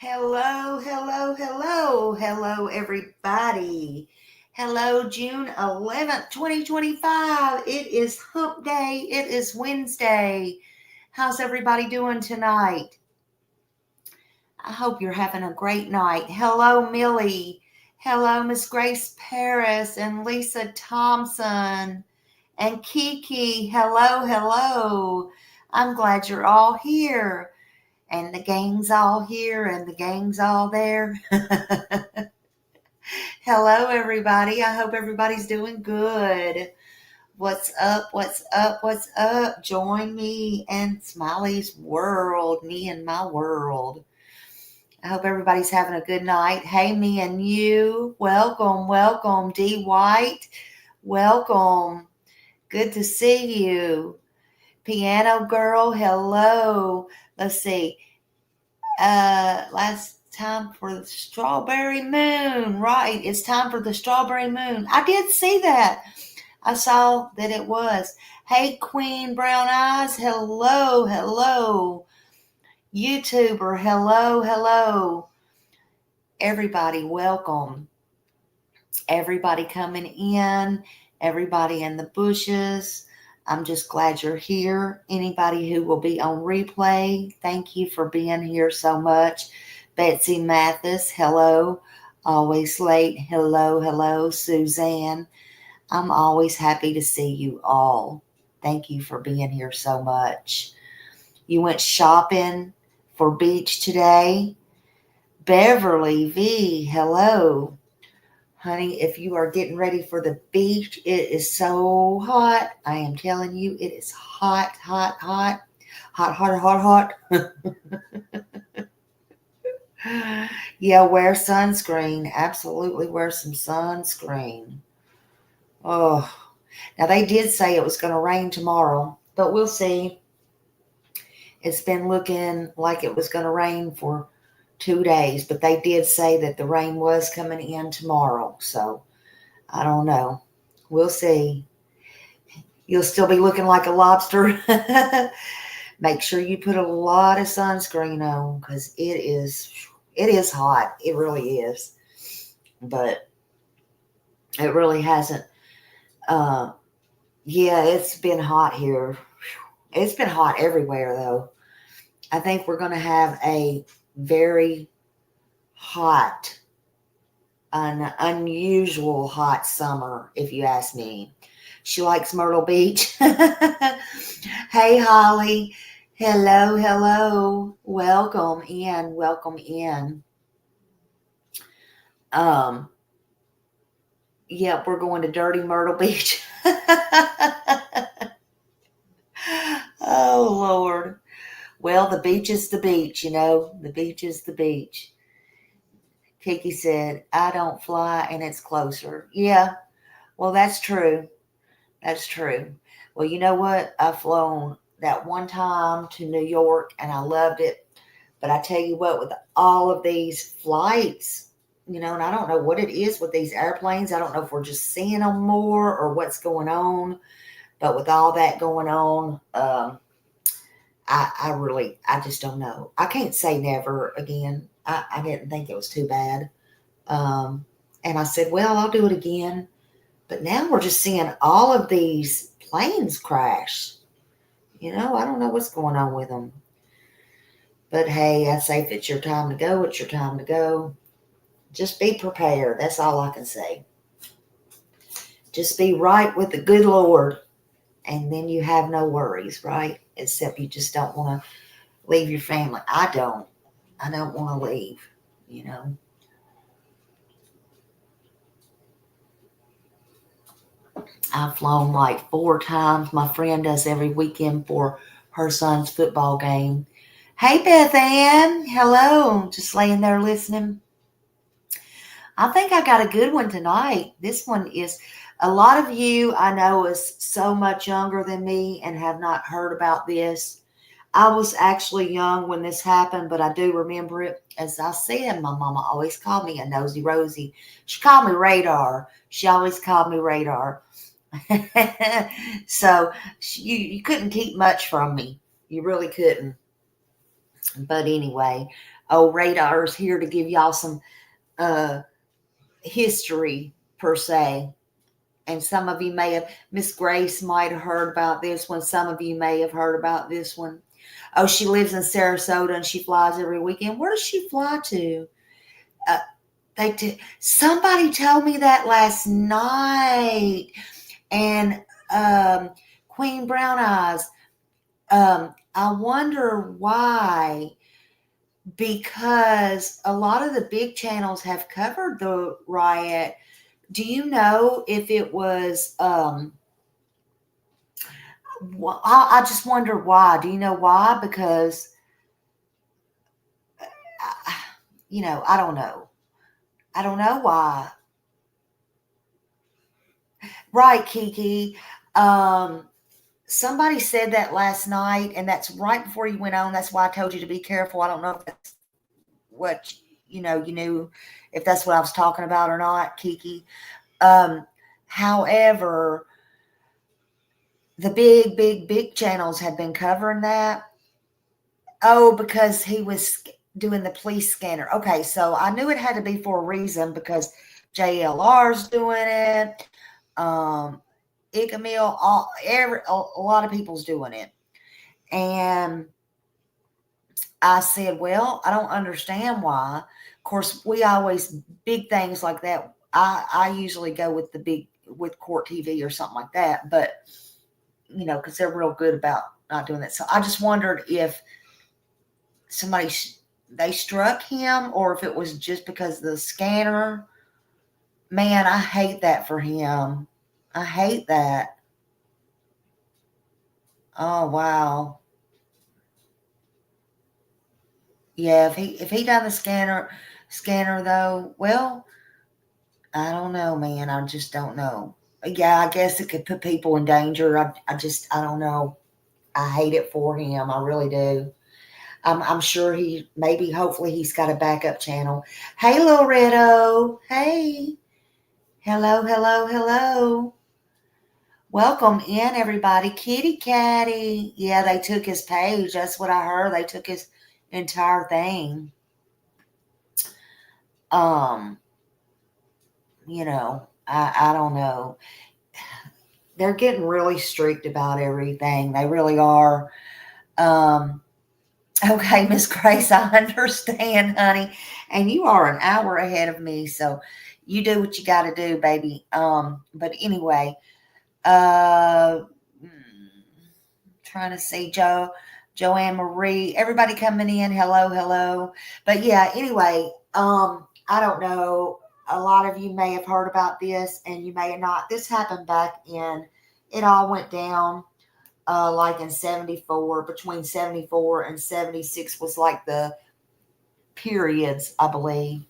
Hello, hello, hello, hello, everybody. Hello, June 11th, 2025. It is hump day. It is Wednesday. How's everybody doing tonight? I hope you're having a great night. Hello, Millie. Hello, Miss Grace Paris and Lisa Thompson and Kiki. Hello, hello. I'm glad you're all here. And the gang's all here and the gang's all there. Hello, everybody. I hope everybody's doing good. What's up? What's up? What's up? Join me and Smiley's world, me and my world. I hope everybody's having a good night. Hey, me and you. Welcome, welcome. D. White, welcome. Good to see you. Piano girl, hello. Let's see. Last time for the strawberry moon. Right. It's time for the strawberry moon. I did see that. I saw that it was. Hey, Queen Brown Eyes. Hello, hello. YouTuber. Hello, hello. Everybody, welcome. Everybody coming in. Everybody in the bushes. I'm just glad you're here. Anybody who will be on replay, thank you for being here so much. Betsy Mathis, hello. Always late, hello, hello. Suzanne, I'm always happy to see you all. Thank you for being here so much. You went shopping for beach today? Beverly V, hello. Honey, if you are getting ready for the beach, it is so hot. I am telling you, it is hot, hot, hot. Hot, hot, hot, hot. Yeah, wear sunscreen. Absolutely wear some sunscreen. Oh, now they did say it was going to rain tomorrow, but we'll see. It's been looking like it was going to rain for 2 days, but they did say that the rain was coming in tomorrow. So I don't know. We'll see. You'll still be looking like a lobster. Make sure you put a lot of sunscreen on because it is hot. It really is. But it really hasn't. Yeah, it's been hot here. It's been hot everywhere, though. I think we're going to have a very hot, an unusual hot summer, if you ask me. She likes Myrtle Beach. Hey, Holly. Hello, hello. Welcome in. Welcome in. Yep, we're going to dirty Myrtle Beach. Oh, Lord. Well, the beach is the beach, you know. The beach is the beach. Kiki said, I don't fly and it's closer. Yeah, well, that's true. That's true. Well, you know what? I've flown that one time to New York and I loved it. But I tell you what, with all of these flights, and I don't know what it is with these airplanes. I don't know if we're just seeing them more or what's going on. But with all that going on, I just don't know. I can't say never again. I didn't think it was too bad. And I said, well, I'll do it again. But now we're just seeing all of these planes crash. I don't know what's going on with them. But hey, I say if it's your time to go, it's your time to go. Just be prepared. That's all I can say. Just be right with the good Lord. And then you have no worries, right? Except you just don't want to leave your family. I don't want to leave, I've flown like 4 times. My friend does every weekend for her son's football game. Hey, Beth Ann. Hello. Just laying there listening. I think I got a good one tonight. This one is, a lot of you I know is so much younger than me and have not heard about this. I was actually young when this happened, but I do remember it. As I said, my mama always called me a nosy Rosie. She called me Radar. She always called me Radar. So you couldn't keep much from me. You really couldn't. But anyway, Radar's here to give y'all some history per se. And some of you may have, Miss Grace might have heard about this one. Some of you may have heard about this one. Oh, she lives in Sarasota and she flies every weekend. Where does she fly to? Somebody told me that last night. And Queen Brown Eyes, I wonder why. Because a lot of the big channels have covered the riot. Do you know if it was, I just wonder why. Do you know why? Because, I don't know. I don't know why. Right, Kiki. Somebody said that last night, and that's right before you went on. That's why I told you to be careful. I don't know if that's what, you knew if that's what I was talking about or not, Kiki. However, the big channels have been covering that. Oh, because he was doing the police scanner. Okay, so I knew it had to be for a reason because JLR's doing it. Ikamil, a lot of people's doing it. And I said, well, I don't understand why. Of course, we always, big things like that, I usually go with Court TV or something like that. But, because they're real good about not doing that. So I just wondered if they struck him or if it was just because of the scanner. Man, I hate that for him. I hate that. Oh, wow. Yeah, if he done the scanner though, well, I don't know, man. I just don't know. Yeah, I guess it could put people in danger. I don't know. I hate it for him. I really do. I'm sure hopefully he's got a backup channel. Hey, Loretto. Hey. Hello, hello, hello. Welcome in, everybody. Kitty Catty. Yeah, they took his page. That's what I heard. They took his entire thing. I don't know. They're getting really strict about everything. They really are. Okay, Miss Grace, I understand, honey. And you are an hour ahead of me, so you do what you got to do, baby. But anyway, trying to see Joanne Marie, everybody coming in. Hello, hello. But yeah, anyway, I don't know. A lot of you may have heard about this and you may have not. This happened it all went down like in 74, between 74 and 76 was like the periods, I believe.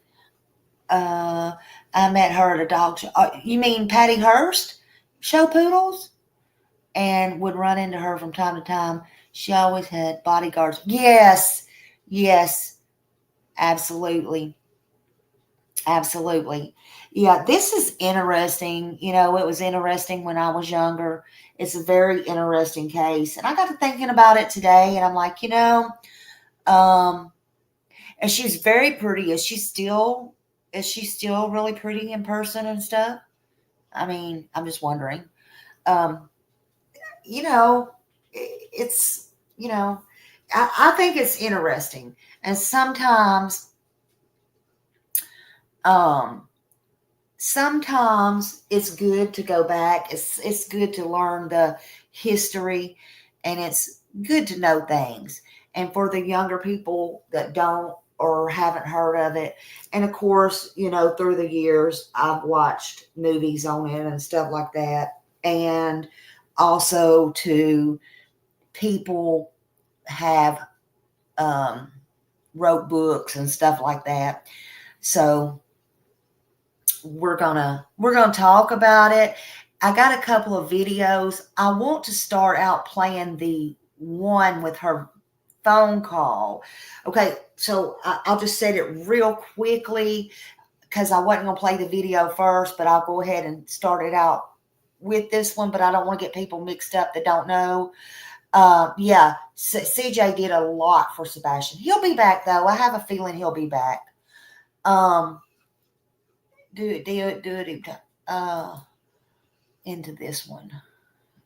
I met her at a dog show. You mean Patty Hearst? Show poodles? And would run into her from time to time. She always had bodyguards. Yes, absolutely. Absolutely. Yeah, this is interesting. It was interesting when I was younger. It's a very interesting case. And I got to thinking about it today, and I'm like, and she's very pretty. Is she still really pretty in person and stuff? I mean, I'm just wondering. Um, it's, I think it's interesting. And sometimes it's good to go back. It's good to learn the history, and it's good to know things. And for the younger people that don't or haven't heard of it, and of course, through the years, I've watched movies on it and stuff like that. And also to people have wrote books and stuff like that. So we're gonna talk about it. I got a couple of videos. I want to start out playing the one with her phone call. Okay, so I'll just set it real quickly because I wasn't going to play the video first, but I'll go ahead and start it out with this one. But I don't want to get people mixed up that don't know. Yeah, CJ did a lot for Sebastian. He'll be back though. I have a feeling he'll be back. Um, uh, into this one.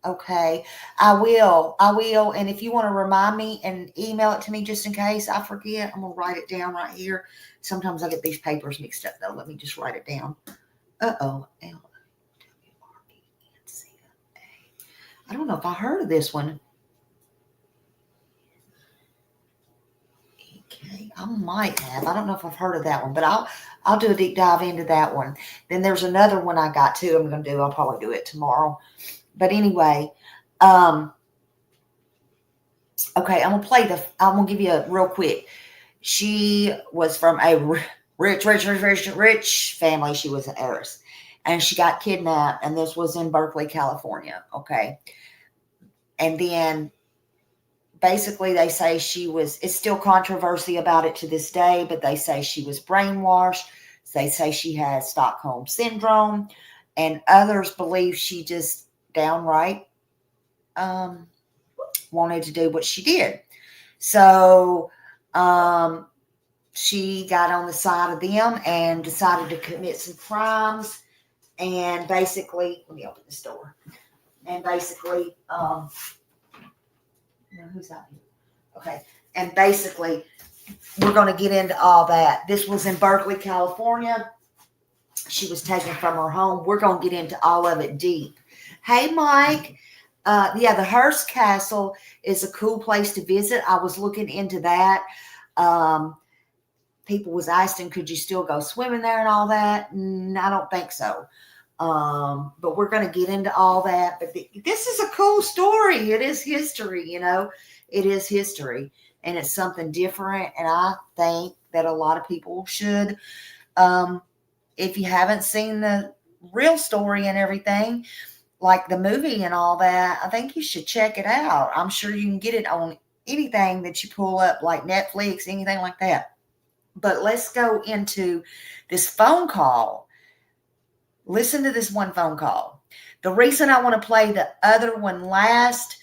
Okay, I will. And if you want to remind me and email it to me just in case I forget, I'm gonna write it down right here. Sometimes I get these papers mixed up though. Let me just write it down. Uh-oh. I don't know if I heard of this one. Okay, I might have. I don't know if I've heard of that one, but I'll do a deep dive into that one. Then there's another one I got too. I'm gonna do. I'll probably do it tomorrow. But anyway, um, okay, I'm gonna give you a real quick. She was from a rich family. She was an heiress, and she got kidnapped. And this was in Berkeley, California. Okay, and then basically they say it's still controversy about it to this day, but they say she was brainwashed. They say she has Stockholm syndrome, and others believe she just downright wanted to do what she did. So she got on the side of them and decided to commit some crimes. And basically, let me open this door. And basically, who's out here? Okay. And basically, we're going to get into all that. This was in Berkeley, California. She was taken from her home. We're going to get into all of it deep. Hey, Mike. Yeah, the Hearst Castle is a cool place to visit. I was looking into that. People was asking, could you still go swimming there and all that? I don't think so. But we're going to get into all that. But this is a cool story. It is history, It is history, and it's something different. And I think that a lot of people should, if you haven't seen the real story and everything, like the movie and all that, I think you should check it out. I'm sure you can get it on anything that you pull up, like Netflix, anything like that. But let's go into this phone call. Listen to this one phone call. The reason I want to play the other one last,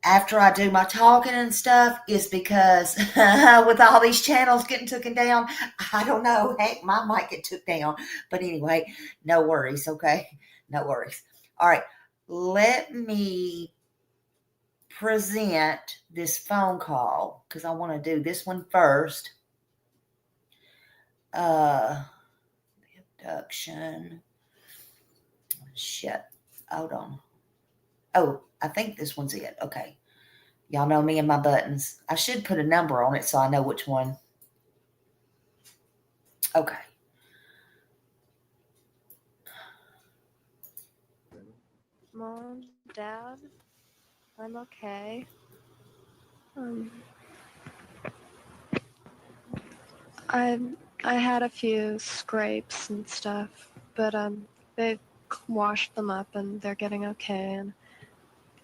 after I do my talking and stuff, is because with all these channels getting taken down, I don't know. Heck, mine might get took down. But anyway, no worries, okay? No worries. All right, let me present this phone call because I want to do this one first. Abduction. Shit. Hold on. Oh, I think this one's it. Okay. Y'all know me and my buttons. I should put a number on it so I know which one. Okay. Mom, Dad, I'm okay. I I had a few scrapes and stuff, but they washed them up and they're getting okay. And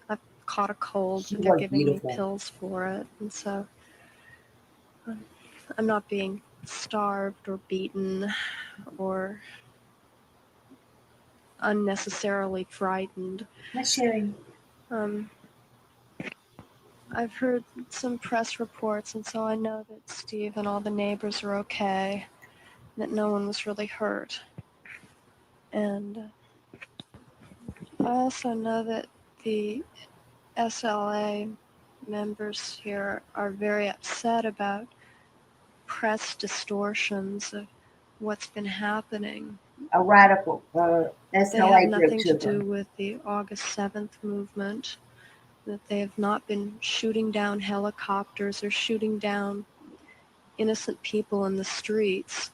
I've caught a cold, and they're giving me pills for it, and so I'm not being starved or beaten or unnecessarily frightened. Let's sharing. I've heard some press reports, and so I know that Steve and all the neighbors are okay, that no one was really hurt. And I also know that the SLA members here are very upset about press distortions of what's been happening. A radical They SLA have nothing group to do with the August 7th movement, that they have not been shooting down helicopters or shooting down innocent people in the streets.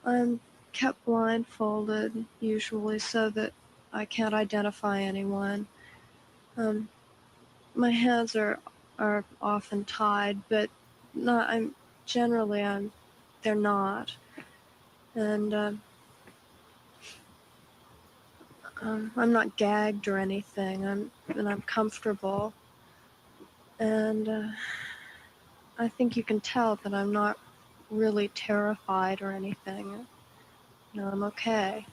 I'm kept blindfolded, usually, so that I can't identify anyone. My hands are often tied, but they're not. And I'm not gagged or anything. I'm comfortable. And I think you can tell that I'm not really terrified or anything. I'm okay.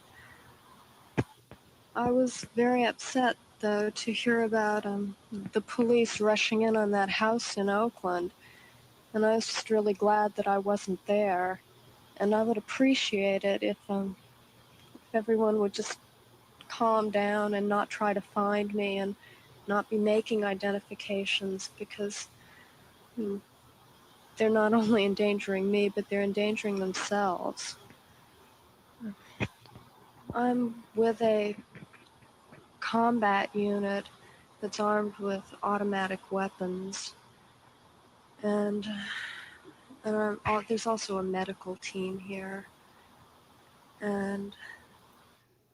I was very upset though, to hear about the police rushing in on that house in Oakland. And I was just really glad that I wasn't there. And I would appreciate it if everyone would just calm down and not try to find me and not be making identifications, because they're not only endangering me, but they're endangering themselves. I'm with a combat unit that's armed with automatic weapons, and there's also a medical team here. And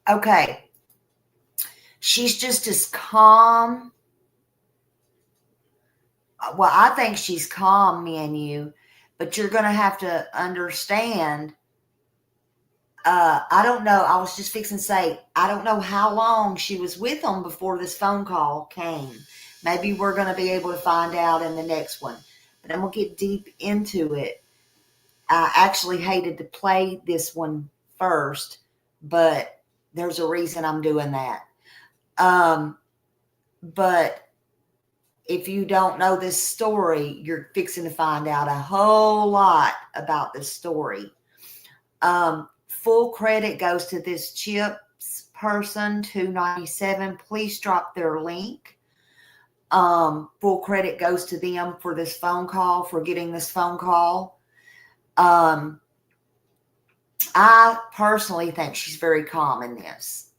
Okay. She's just as calm. Well, I think she's calm, me and you, but you're going to have to understand. I don't know. I was just fixing to say, I don't know how long she was with them before this phone call came. Maybe we're going to be able to find out in the next one. But I'm going to get deep into it. I actually hated to play this one first, but there's a reason I'm doing that. But if you don't know this story, you're fixing to find out a whole lot about this story. Full credit goes to this Chips person, 297. Please drop their link. Full credit goes to them for this phone call, for getting this phone call. I personally think she's very calm in this.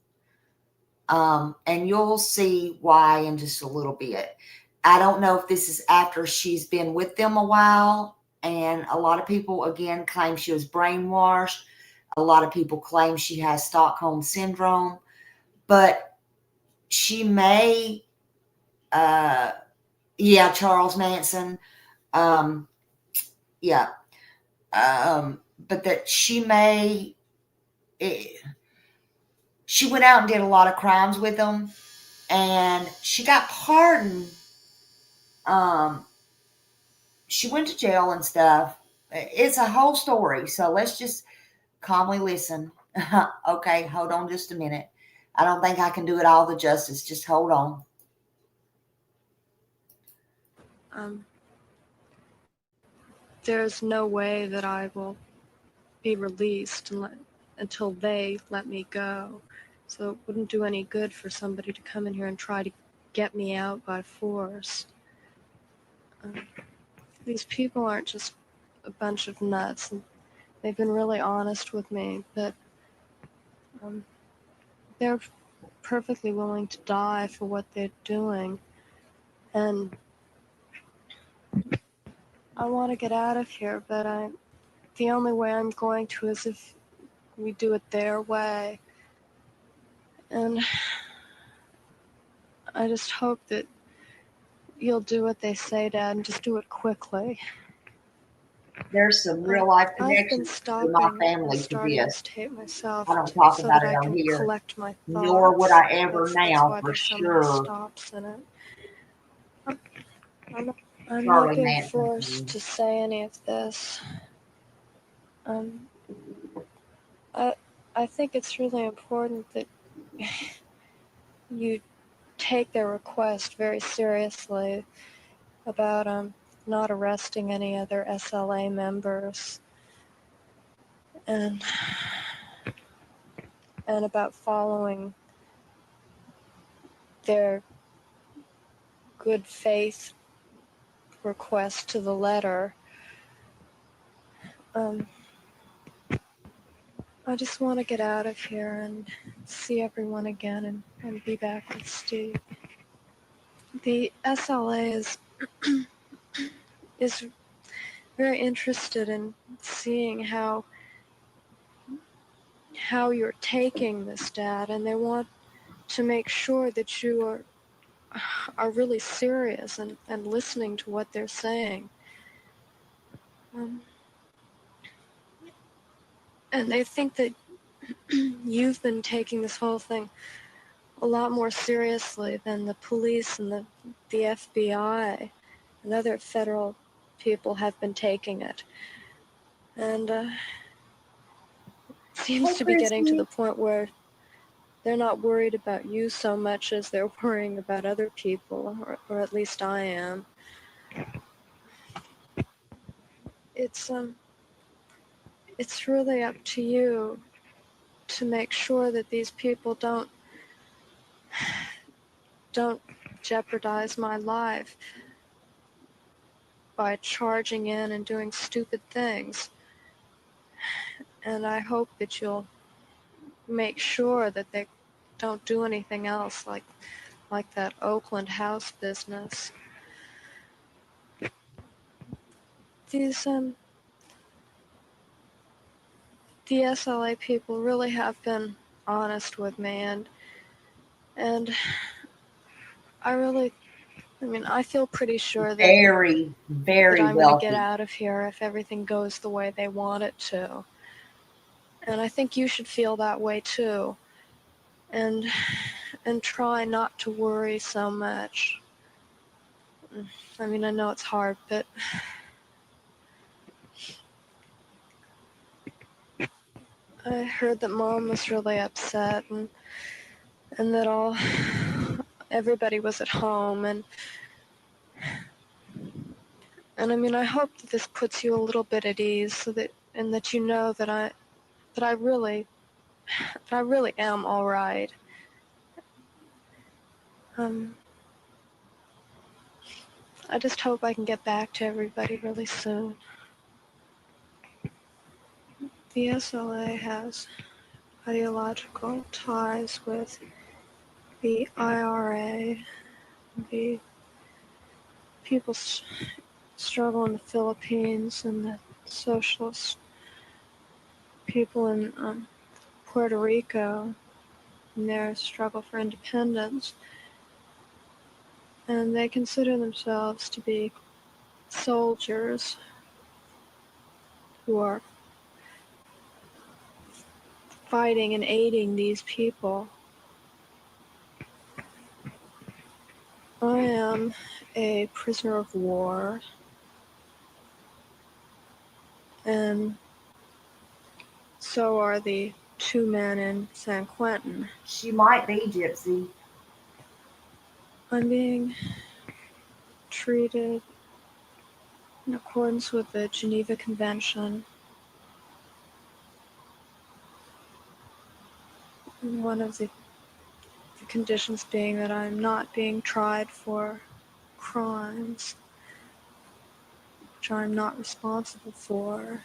And you'll see why in just a little bit. I don't know if this is after she's been with them a while, and a lot of people, again, claim she was brainwashed. A lot of people claim she has Stockholm Syndrome, but she may, Charles Manson, but that she may, she went out and did a lot of crimes with them, and she got pardoned. She went to jail and stuff. It's a whole story, so let's just calmly listen. Okay, hold on just a minute. I don't think I can do it all the justice. Just hold on. There's no way that I will be released until they let me go. So it wouldn't do any good for somebody to come in here and try to get me out by force. These people aren't just a bunch of nuts. And they've been really honest with me, but they're perfectly willing to die for what they're doing. And I want to get out of here, but the only way I'm going to is if we do it their way. And I just hope that you'll do what they say, Dad, and just do it quickly. There's some real life I've been connections to stopping my and family to starting to this. tape myself I don't talk so about that it I on can here, collect my thoughts. nor would I ever That's now, why for there's so many sure. stops in it. I'm Charlie not being Manson. forced to say any of this. I think it's really important that you take their request very seriously about not arresting any other SLA members, and about following their good faith request to the letter. I just want to get out of here and see everyone again and be back with Steve. The SLA is very interested in seeing how you're taking this, Dad, and they want to make sure that you are really serious and listening to what they're saying. And they think that you've been taking this whole thing a lot more seriously than the police and the FBI and other federal people have been taking it. And it seems to be getting to the point where they're not worried about you so much as they're worrying about other people, or at least I am. It's really up to you to make sure that these people don't jeopardize my life by charging in and doing stupid things. And I hope that you'll make sure that they don't do anything else like that Oakland house business. These the SLA people really have been honest with me, and I feel pretty sure that Very, very I'm going to get wealthy. out of here if everything goes the way they want it to. And I think you should feel that way too. And try not to worry so much. I know it's hard, but I heard that Mom was really upset, and that everybody was at home, and I hope that this puts you a little bit at ease, and that you know that I really am all right. I just hope I can get back to everybody really soon. The SLA has ideological ties with the IRA, the people's struggle in the Philippines, and the socialist people in Puerto Rico in their struggle for independence. And they consider themselves to be soldiers who are fighting and aiding these people. I am a prisoner of war, and so are the two men in San Quentin. She might be, Gypsy. I'm being treated in accordance with the Geneva Convention. One of the conditions being that I'm not being tried for crimes which I'm not responsible for.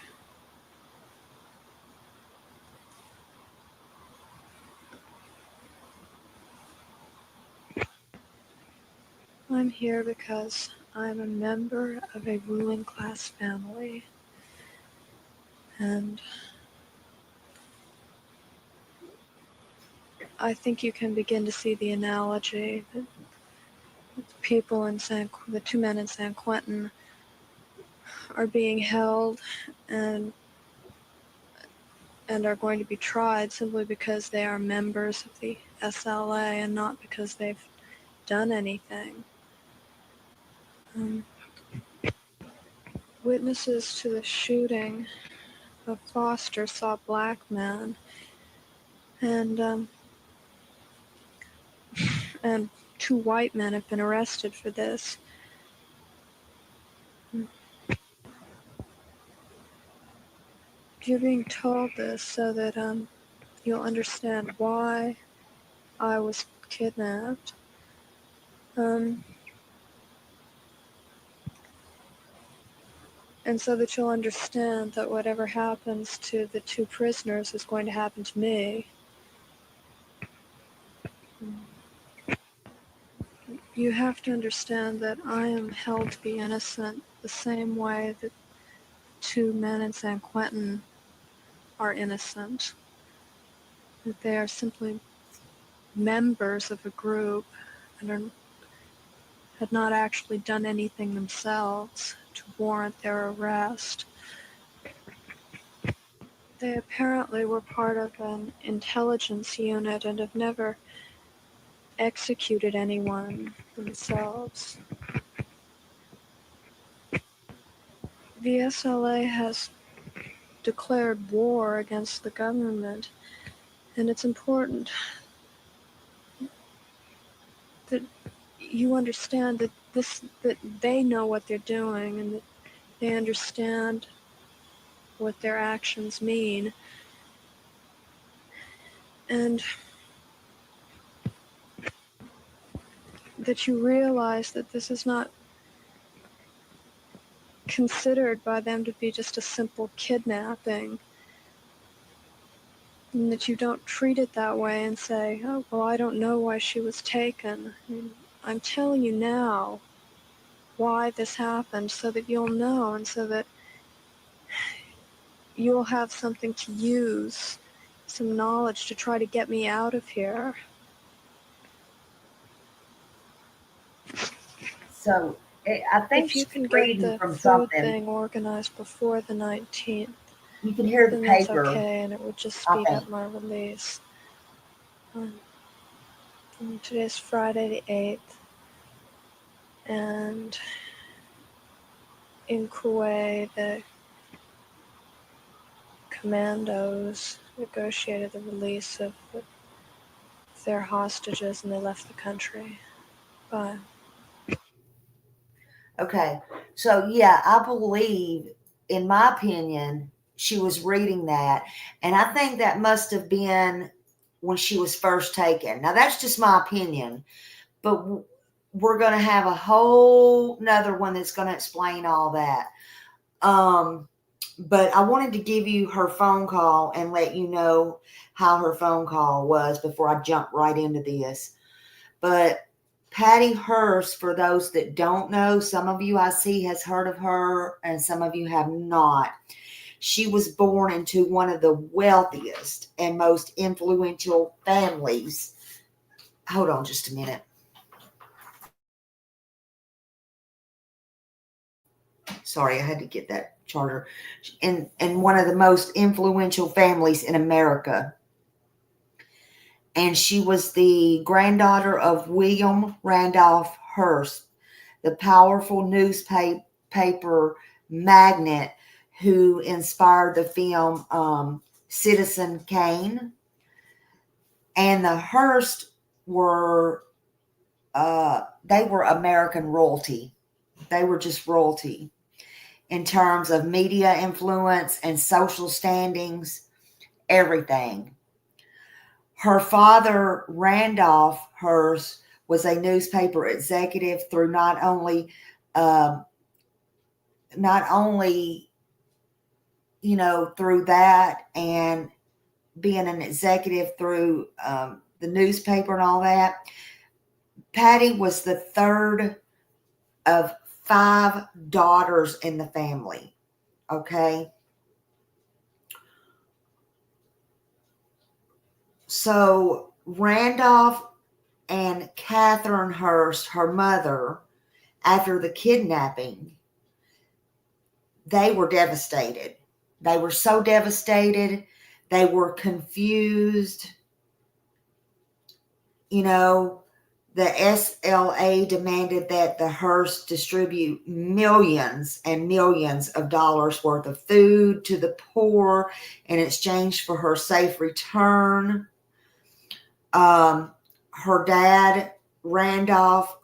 I'm here because I'm a member of a ruling class family, and I think you can begin to see the analogy that the two men in San Quentin are being held and are going to be tried simply because they are members of the SLA and not because they've done anything. Witnesses to the shooting of Foster saw black men, and two white men have been arrested for this. You're being told this so that you'll understand why I was kidnapped. And so that you'll understand that whatever happens to the two prisoners is going to happen to me. You have to understand that I am held to be innocent the same way that two men in San Quentin are innocent. That they are simply members of a group and had not actually done anything themselves to warrant their arrest. They apparently were part of an intelligence unit and have never executed anyone themselves. The SLA has declared war against the government, and it's important you understand that they know what they're doing and that they understand what their actions mean. And that you realize that this is not considered by them to be just a simple kidnapping, and that you don't treat it that way and say, oh, well, I don't know why she was taken. I mean, I'm telling you now why this happened so that you'll know and so that you'll have something to use, some knowledge to try to get me out of here. So I think If you she's can get reading the from food something. thing organized before the 19th, You can hear the then that's paper, okay, and it would just I speed think. up my release. Today's Friday the 8th, and in Kuwait, the commandos negotiated the release of their hostages, and they left the country. But Okay. So, yeah, I believe, in my opinion, she was reading that. And I think that must have been when she was first taken. Now, that's just my opinion. But we're going to have a whole nother one that's going to explain all that. But I wanted to give you her phone call and let you know how her phone call was before I jump right into this. But Patty Hearst, for those that don't know, some of you I see has heard of her and some of you have not. She was born into one of the wealthiest and most influential families. Hold on just a minute. Sorry, I had to get that charger. In one of the most influential families in America. And she was the granddaughter of William Randolph Hearst, the powerful newspaper magnate who inspired the film Citizen Kane. And the Hearst were they were American royalty. They were just royalty in terms of media influence and social standings, everything. Her father, Randolph Hearst, was a newspaper executive through um, not only through that and being an executive through the newspaper and all that. Patty was the third of 5 daughters in the family. Okay. So Randolph and Catherine Hearst, her mother, after the kidnapping, they were devastated. They were so devastated. They were confused. The SLA demanded that the Hearst distribute millions and millions of dollars worth of food to the poor in exchange for her safe return. Her dad, Randolph,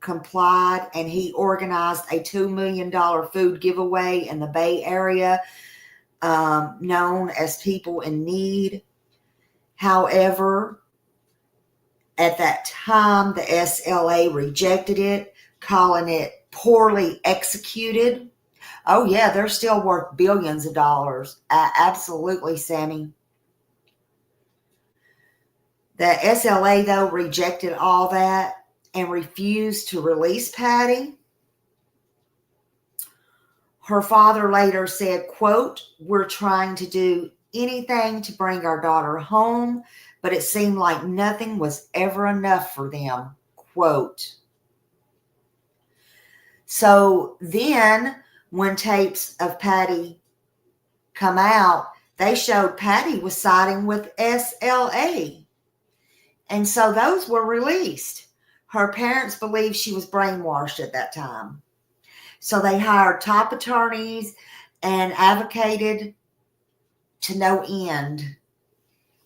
complied, and he organized a $2 million food giveaway in the Bay Area, known as People in Need. However, at that time, the SLA rejected it, calling it poorly executed. Oh, yeah, they're still worth billions of dollars. Absolutely, Sammy. The SLA, though, rejected all that and refused to release Patty. Her father later said, quote, "We're trying to do anything to bring our daughter home, but it seemed like nothing was ever enough for them," quote. So then when tapes of Patty come out, they showed Patty was siding with SLA. And so those were released. Her parents believed she was brainwashed at that time. So they hired top attorneys and advocated to no end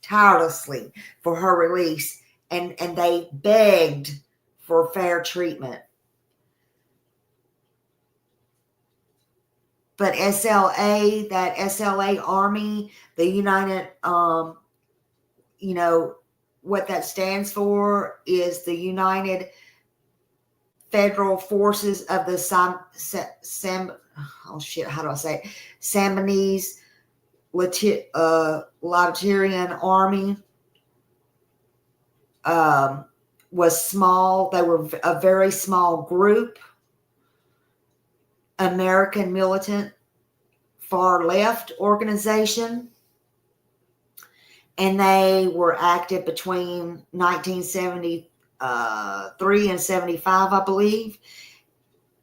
tirelessly for her release. And they begged for fair treatment. But SLA, that SLA Army, the United, you know, what that stands for is the United Federal Forces of the Sambanese Libertarian Army. Was small. They were a very small group. American militant far left organization. And they were active between 1973 and 75, I believe.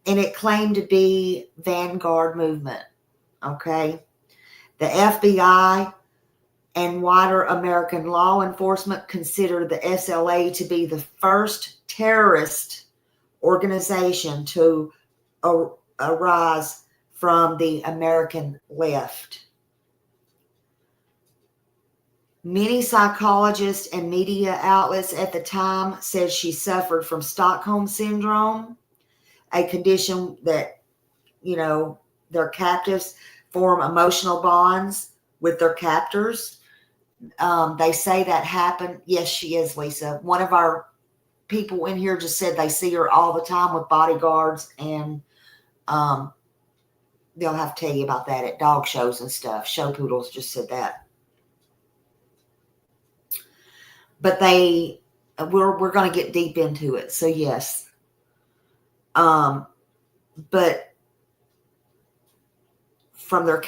And it claimed to be vanguard movement. Okay. The FBI and wider American law enforcement considered the SLA to be the first terrorist organization to arise from the American left. Many psychologists and media outlets at the time said she suffered from Stockholm Syndrome, a condition that, you know, their captives form emotional bonds with their captors. They say that happened. Yes, she is, Lisa. One of our people in here just said they see her all the time with bodyguards, and they'll have to tell you about that at dog shows and stuff. Show Poodles just said that. But we're going to get deep into it. So yes. But from their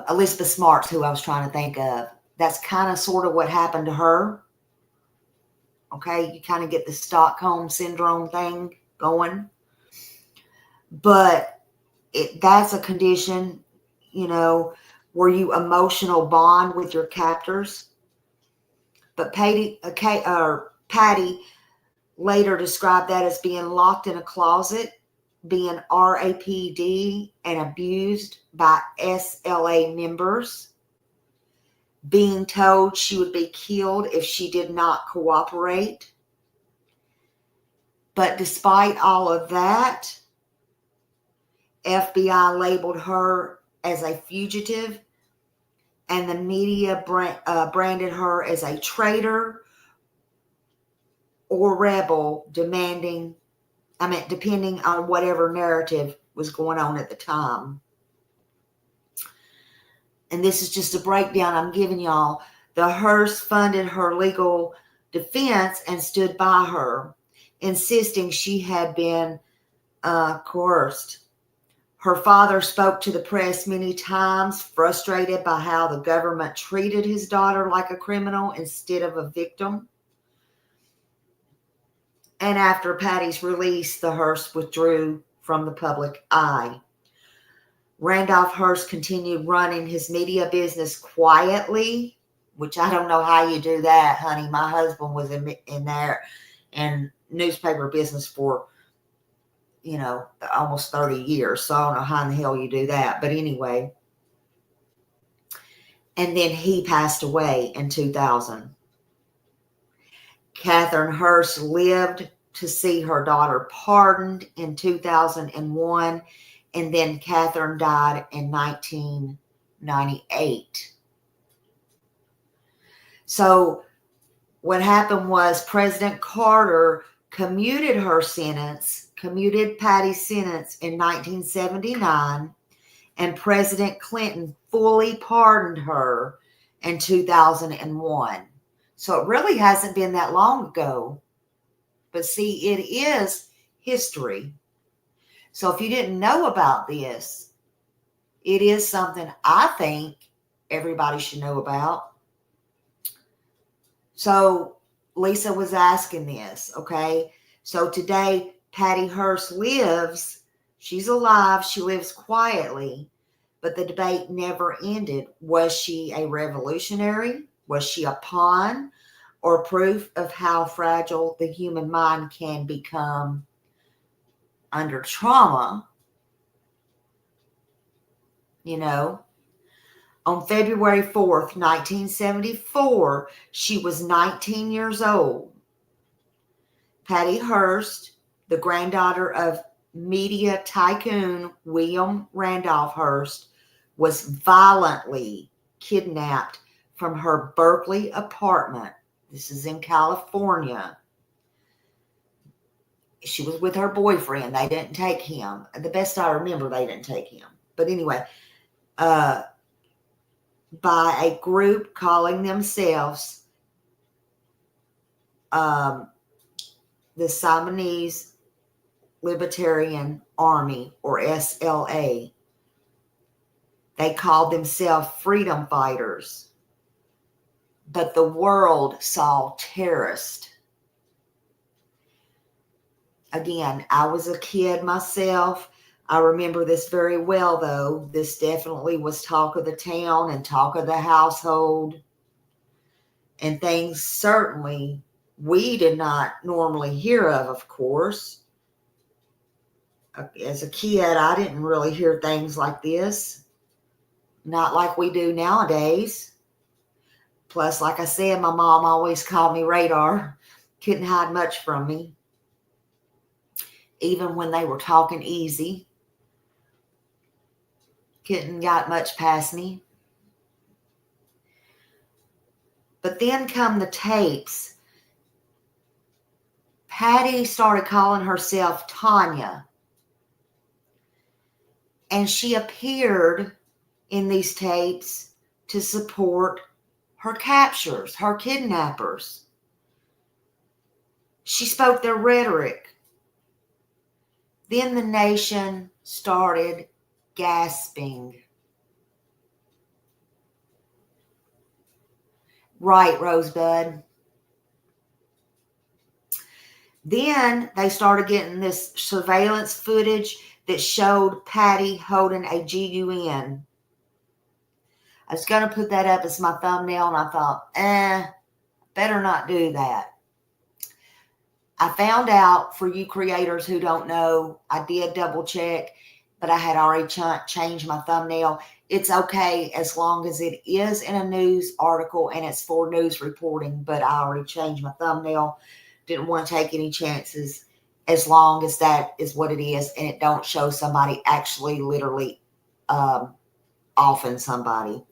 Elizabeth Smarts, who I was trying to think of, that's kind of sort of what happened to her. Okay, you kind of get the Stockholm Syndrome thing going. But that's a condition, you know, where you emotional bond with your captors. But Patty later described that as being locked in a closet, being RAPD and abused by SLA members, being told she would be killed if she did not cooperate. But despite all of that, FBI labeled her as a fugitive, and the media branded her as a traitor or rebel, depending on whatever narrative was going on at the time. And this is just a breakdown I'm giving y'all. The Hearst funded her legal defense and stood by her, insisting she had been coerced. Her father spoke to the press many times, frustrated by how the government treated his daughter like a criminal instead of a victim. And after Patty's release, the Hearst withdrew from the public eye. Randolph Hearst continued running his media business quietly, which I don't know how you do that, honey. My husband was in there in newspaper business for, you know, almost 30 years. So I don't know how in the hell you do that. But anyway. And then he passed away in 2000. Catherine Hearst lived to see her daughter pardoned in 2001. And then Catherine died in 1998. So what happened was President Carter commuted Patty's sentence in 1979, and President Clinton fully pardoned her in 2001. So it really hasn't been that long ago. But see, it is history. So if you didn't know about this, it is something I think everybody should know about. So Lisa was asking this, okay? So today, Patty Hearst lives. She's alive. She lives quietly. But the debate never ended. Was she a revolutionary? Was she a pawn? Or proof of how fragile the human mind can become under trauma? You know, on February 4th, 1974, she was 19 years old. Patty Hearst the granddaughter of media tycoon William Randolph Hearst, was violently kidnapped from her Berkeley apartment. This is in California. She was with her boyfriend. They didn't take him. The best I remember, they didn't take him. But anyway, by a group calling themselves the Siamese Libertarian Army, or SLA. They called themselves freedom fighters, but the world saw terrorists. Again, I was a kid myself. I remember this very well, though. This definitely was talk of the town and talk of the household, and things certainly we did not normally hear of course. As a kid, I didn't really hear things like this. Not like we do nowadays. Plus, like I said, my mom always called me radar. Couldn't hide much from me. Even when they were talking easy. Couldn't got much past me. But then come the tapes. Patty started calling herself Tanya. And she appeared in these tapes to support her captures, her kidnappers. She spoke their rhetoric. Then the nation started gasping. Right, Rosebud. Then they started getting this surveillance footage that showed Patty holding a GUN. I was going to put that up as my thumbnail, and I thought, better not do that. I found out, for you creators who don't know, I did double check, but I had already changed my thumbnail. It's okay as long as it is in a news article and it's for news reporting, but I already changed my thumbnail. Didn't want to take any chances as long as that is what it is and it don't show somebody actually literally offing somebody.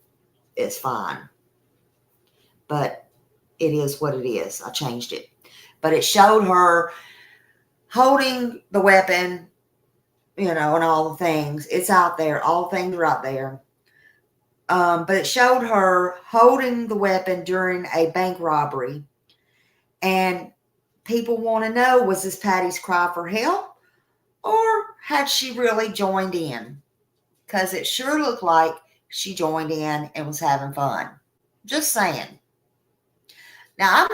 It's fine. But it is what it is. I changed it. But it showed her holding the weapon, and all the things. It's out there. All the things are out there. But it showed her holding the weapon during a bank robbery. And people want to know, was this Patty's cry for help? Or had she really joined in? Because it sure looked like she joined in and was having fun. Just saying. Now,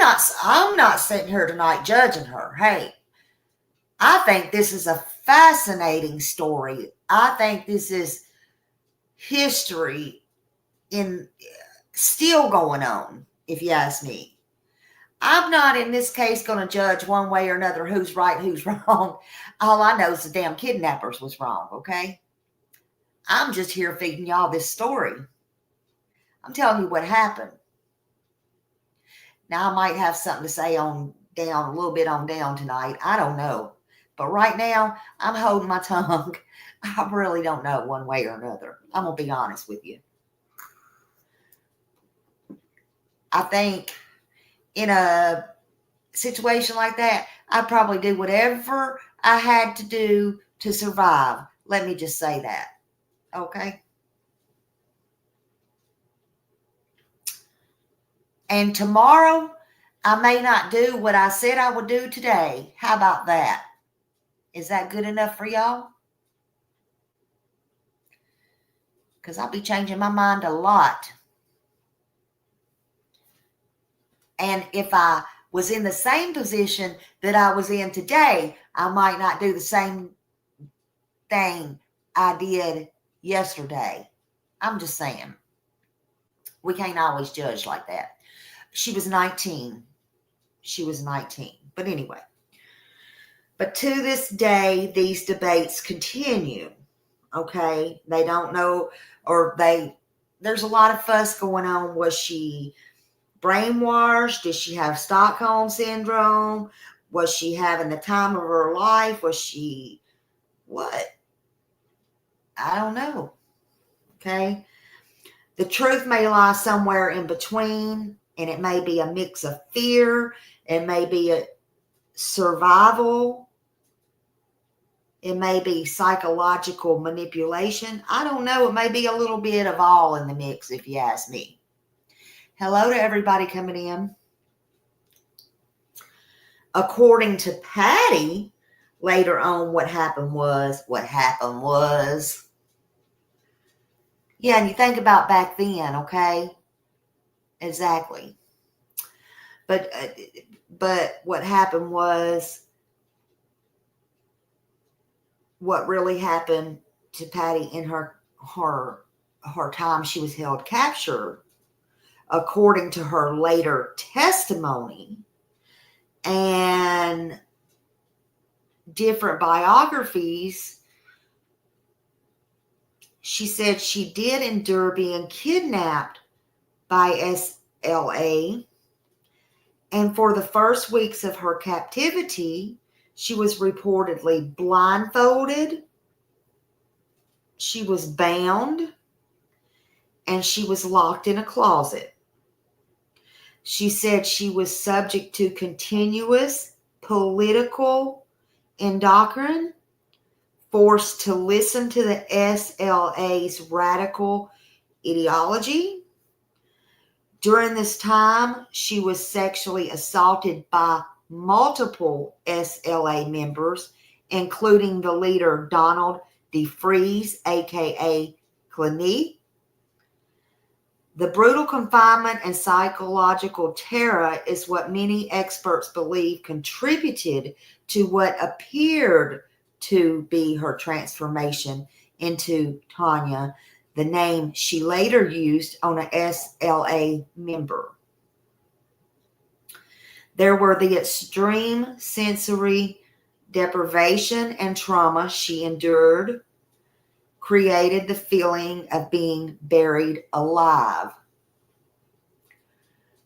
I'm not sitting here tonight judging her. Hey, I think this is a fascinating story. I think this is history still going on, if you ask me. I'm not in this case going to judge one way or another who's right, who's wrong. All I know is the damn kidnappers was wrong, okay? I'm just here feeding y'all this story. I'm telling you what happened. Now, I might have something to say a little bit on down tonight. I don't know. But right now, I'm holding my tongue. I really don't know one way or another. I'm going to be honest with you. I think in a situation like that, I'd probably do whatever I had to do to survive. Let me just say that. Okay? And tomorrow, I may not do what I said I would do today. How about that? Is that good enough for y'all? Because I'll be changing my mind a lot. And if I was in the same position that I was in today, I might not do the same thing I did yesterday. I'm just saying. We can't always judge like that. She was 19. She was 19. But anyway. But to this day, these debates continue. Okay? They don't know, or there's a lot of fuss going on. Was she brainwashed? Did she have Stockholm syndrome? Was she having the time of her life? Was she what? I don't know. Okay. The truth may lie somewhere in between, and it may be a mix of fear. It may be a survival. It may be psychological manipulation. I don't know. It may be a little bit of all in the mix, if you ask me. Hello to everybody coming in. According to Patty, later on, what happened was. Yeah, and you think about back then, okay? Exactly. But what happened was, what really happened to Patty in her time she was held captured, according to her later testimony and different biographies, she said she did endure being kidnapped by SLA, and for the first weeks of her captivity, she was reportedly blindfolded, she was bound, and she was locked in a closet. She said she was subject to continuous political indoctrination, forced to listen to the SLA's radical ideology. During this time, she was sexually assaulted by multiple SLA members, including the leader Donald DeFreeze, aka Clinique. The brutal confinement and psychological terror is what many experts believe contributed to what appeared to be her transformation into Tanya, the name she later used on a SLA member. There were the extreme sensory deprivation and trauma she endured, created the feeling of being buried alive.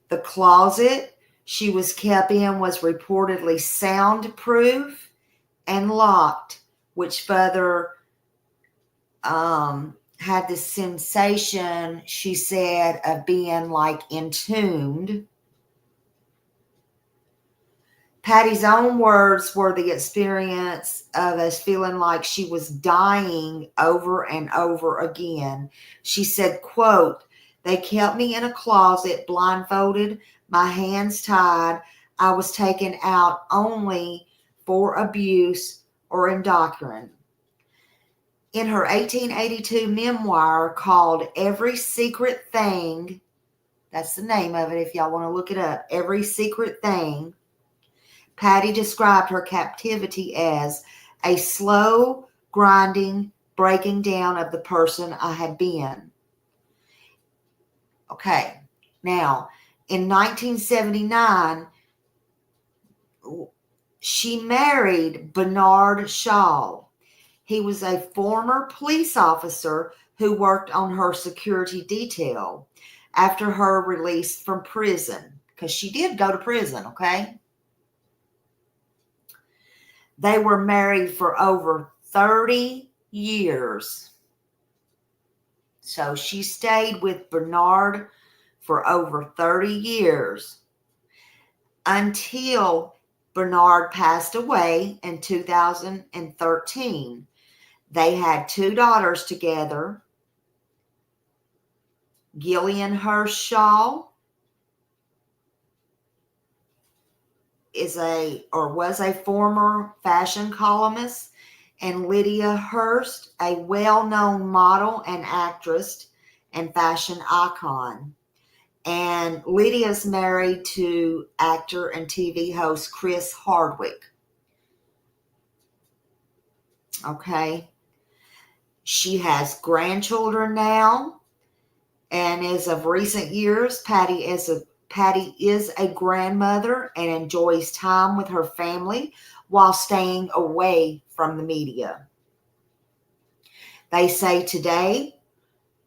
The closet she was kept in was reportedly soundproof and locked, which further had the sensation, she said, of being like entombed. Patty's own words were the experience of us feeling like she was dying over and over again. She said, quote, "They kept me in a closet, blindfolded, my hands tied. I was taken out only for abuse or indoctrination." In her 1882 memoir called Every Secret Thing, that's the name of it if y'all want to look it up, Every Secret Thing, Patty described her captivity as a slow, grinding, breaking down of the person I had been. Okay, now, in 1979, she married Bernard Shaw. He was a former police officer who worked on her security detail after her release from prison, because she did go to prison, okay? They were married for over 30 years. So she stayed with Bernard for over 30 years until Bernard passed away in 2013. They had 2 daughters together. Gillian Hearst Shaw was a former fashion columnist, and Lydia Hearst, a well-known model and actress and fashion icon. And Lydia's married to actor and TV host Chris Hardwick. Okay. She has grandchildren now, and as of recent years, Patty is a grandmother and enjoys time with her family while staying away from the media. They say today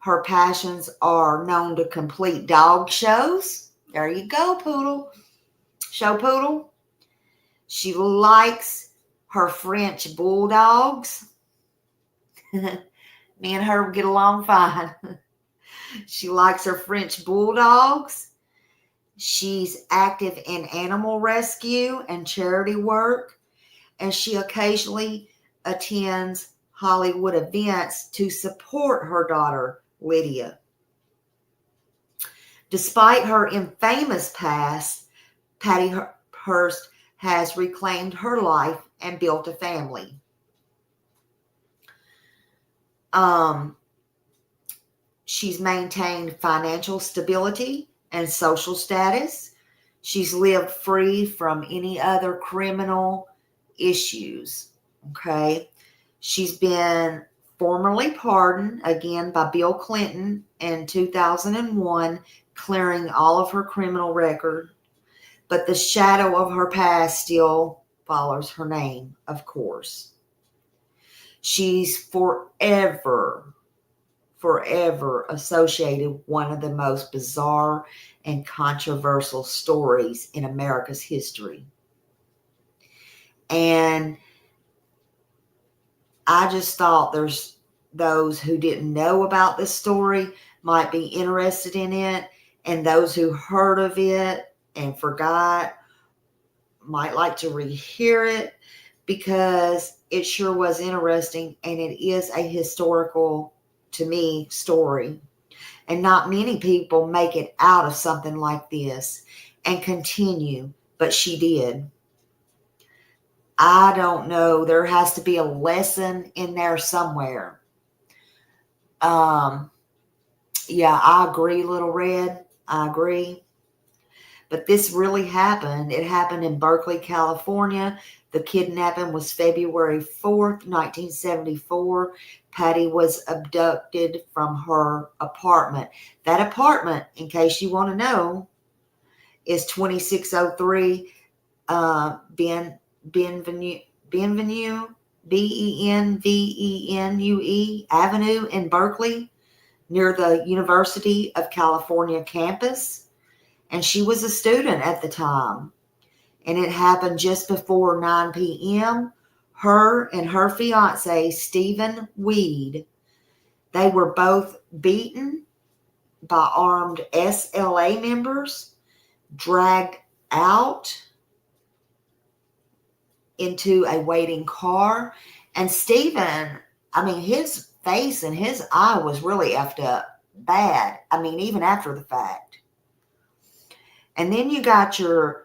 her passions are known to complete dog shows. There you go, Poodle. Show Poodle. She likes her French bulldogs. Me and her get along fine. She likes her French bulldogs. She's active in animal rescue and charity work, and she occasionally attends Hollywood events to support her daughter, Lydia. Despite her infamous past, Patty Hearst has reclaimed her life and built a family. She's maintained financial stability and social status. She's lived free from any other criminal issues. Okay. She's been formally pardoned again by Bill Clinton in 2001, clearing all of her criminal record. But the shadow of her past still follows her name, of course. She's forever associated with one of the most bizarre and controversial stories in America's history. And I just thought there's those who didn't know about this story might be interested in it, and those who heard of it and forgot might like to rehear it, because it sure was interesting, and it is a historical, to me, story. And not many people make it out of something like this and continue, but she did. I don't know. There has to be a lesson in there somewhere. Yeah, I agree, Little Red. I agree. But this really happened. It happened in Berkeley, California. The kidnapping was February 4th, 1974. Patty was abducted from her apartment. That apartment, in case you want to know, is 2603 Benvenue, Benvenue Avenue in Berkeley, near the University of California campus. And she was a student at the time. And it happened just before 9 p.m. Her and her fiance, Stephen Weed, they were both beaten by armed SLA members, dragged out into a waiting car. And Stephen, his face and his eye was really effed up bad. Even after the fact. And then you got your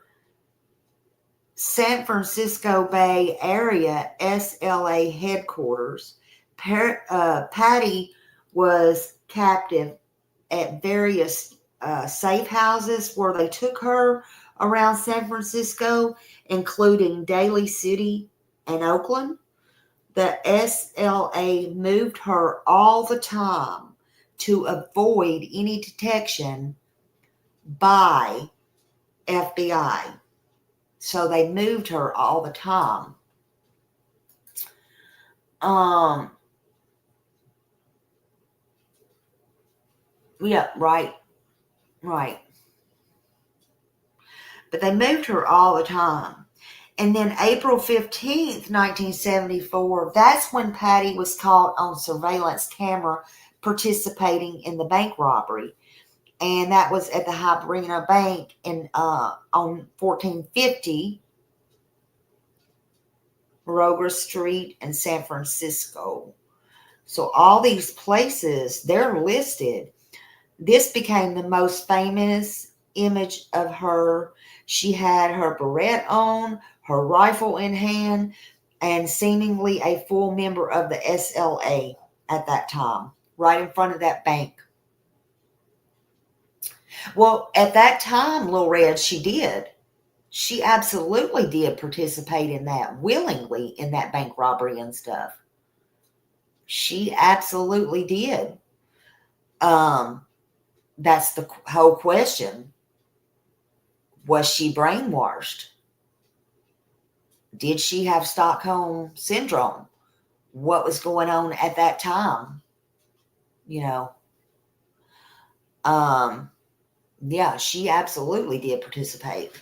San Francisco Bay Area SLA headquarters. Patty was captive at various safe houses where they took her around San Francisco, including Daly City and Oakland. The SLA moved her all the time to avoid any detection by FBI. So they moved her all the time. Yeah, right. But they moved her all the time. And then April 15th, 1974, that's when Patty was caught on surveillance camera participating in the bank robbery. And that was at the Hybrina Bank on 1450 Roger Street in San Francisco. So all these places, they're listed. This became the most famous image of her. She had her beret on, her rifle in hand, and seemingly a full member of the SLA at that time, right in front of that bank. Well, at that time, Lil Red, she did. She absolutely did participate in that willingly, in that bank robbery and stuff. She absolutely did. That's the whole question. Was she brainwashed? Did she have Stockholm syndrome? What was going on at that time? Yeah, she absolutely did participate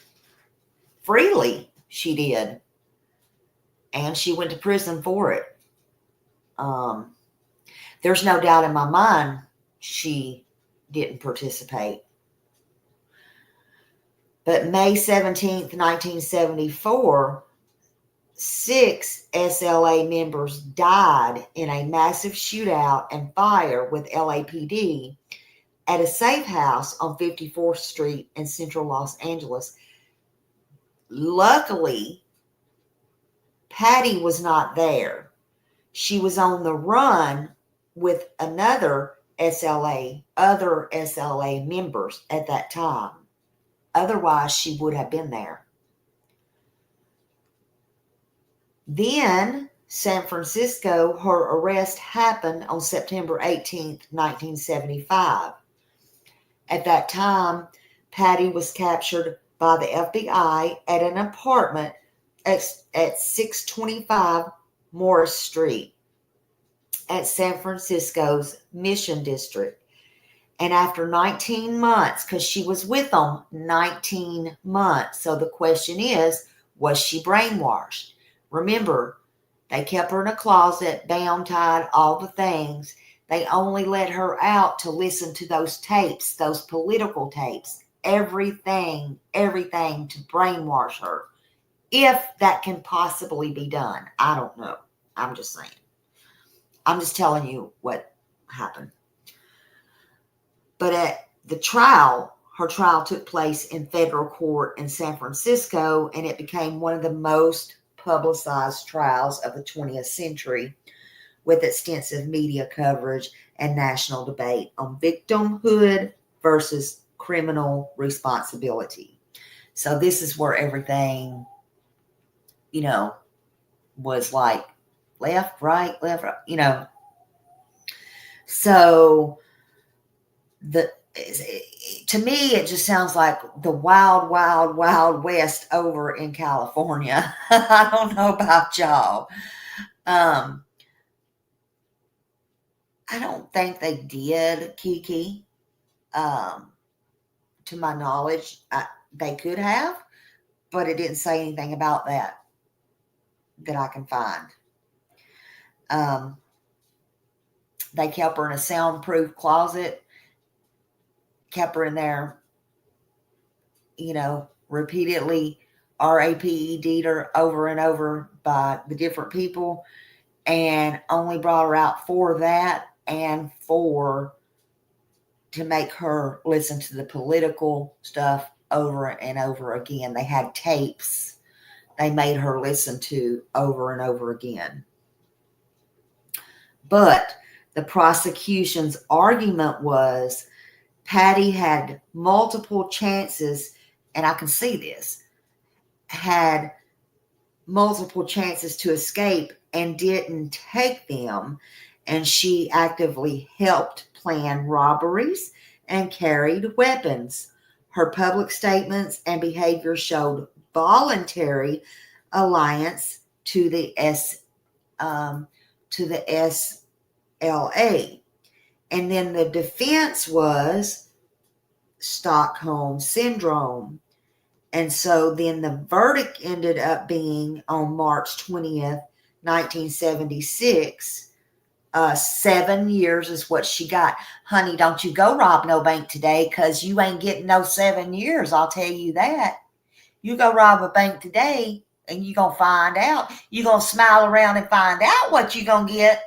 freely. She did. And she went to prison for it. There's no doubt in my mind she didn't participate. But May 17th, 1974, 6 SLA members died in a massive shootout and fire with LAPD at a safe house on 54th Street in central Los Angeles. Luckily, Patty was not there. She was on the run with other SLA members at that time. Otherwise, she would have been there. Then, San Francisco, her arrest happened on September 18th, 1975. At that time, Patty was captured by the FBI at an apartment at 625 Morris Street at San Francisco's Mission District. And after 19 months, because she was with them 19 months. So the question is, was she brainwashed? Remember, they kept her in a closet, bound, tied, all the things. They only let her out to listen to those tapes, those political tapes, everything to brainwash her. If that can possibly be done. I don't know. I'm just saying. I'm just telling you what happened. But at the trial, her trial took place in federal court in San Francisco, and it became one of the most publicized trials of the 20th century, with extensive media coverage and national debate on victimhood versus criminal responsibility. So this is where everything, was like left, right, So to me, it just sounds like the wild, wild, wild west over in California. I don't know about y'all. I don't think they did, Kiki. To my knowledge, they could have, but it didn't say anything about that I can find. They kept her in a soundproof closet, kept her in there, repeatedly RAPED'd her over and over by the different people, and only brought her out for that and to make her listen to the political stuff over and over again. They had tapes they made her listen to over and over again. But the prosecution's argument was Patty had multiple chances, and I can see this, had multiple chances to escape and didn't take them, and she actively helped plan robberies and carried weapons. Her public statements and behavior showed voluntary alliance to the SLA. And then the defense was Stockholm Syndrome. And so then the verdict ended up being on March 20th, 1976. 7 years is what she got. Honey, don't you go rob no bank today, because you ain't getting no 7 years. I'll tell you that. You go rob a bank today and you're going to find out. You're going to smile around and find out what you're going to get.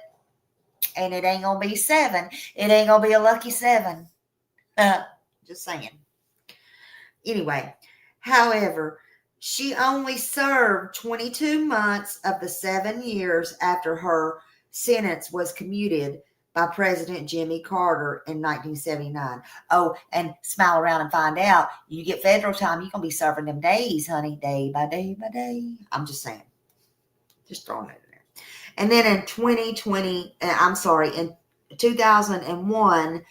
And it ain't going to be 7. It ain't going to be a lucky 7. Just saying. Anyway, however, she only served 22 months of the 7 years after her sentence was commuted by President Jimmy Carter in 1979. Oh, and smile around and find out. You get federal time, you're going to be serving them days, honey, day by day by day. I'm just saying. Just throwing it in there. And then in 2001,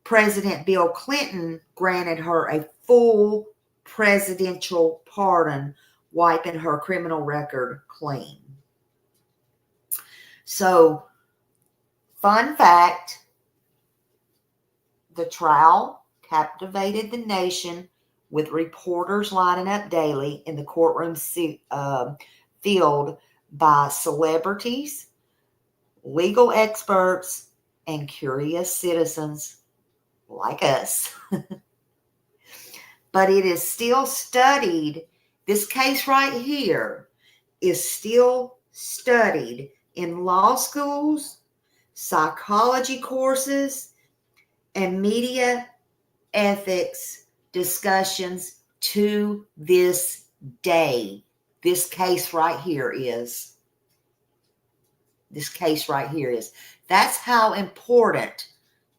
President Bill Clinton granted her a full presidential pardon, wiping her criminal record clean. So, fun fact, the trial captivated the nation with reporters lining up daily in the courtroom filled by celebrities, legal experts, and curious citizens like us. But it is still studied. This case right here is still studied in law schools, psychology courses, and media ethics discussions to this day. This case right here is. This case right here is. That's how important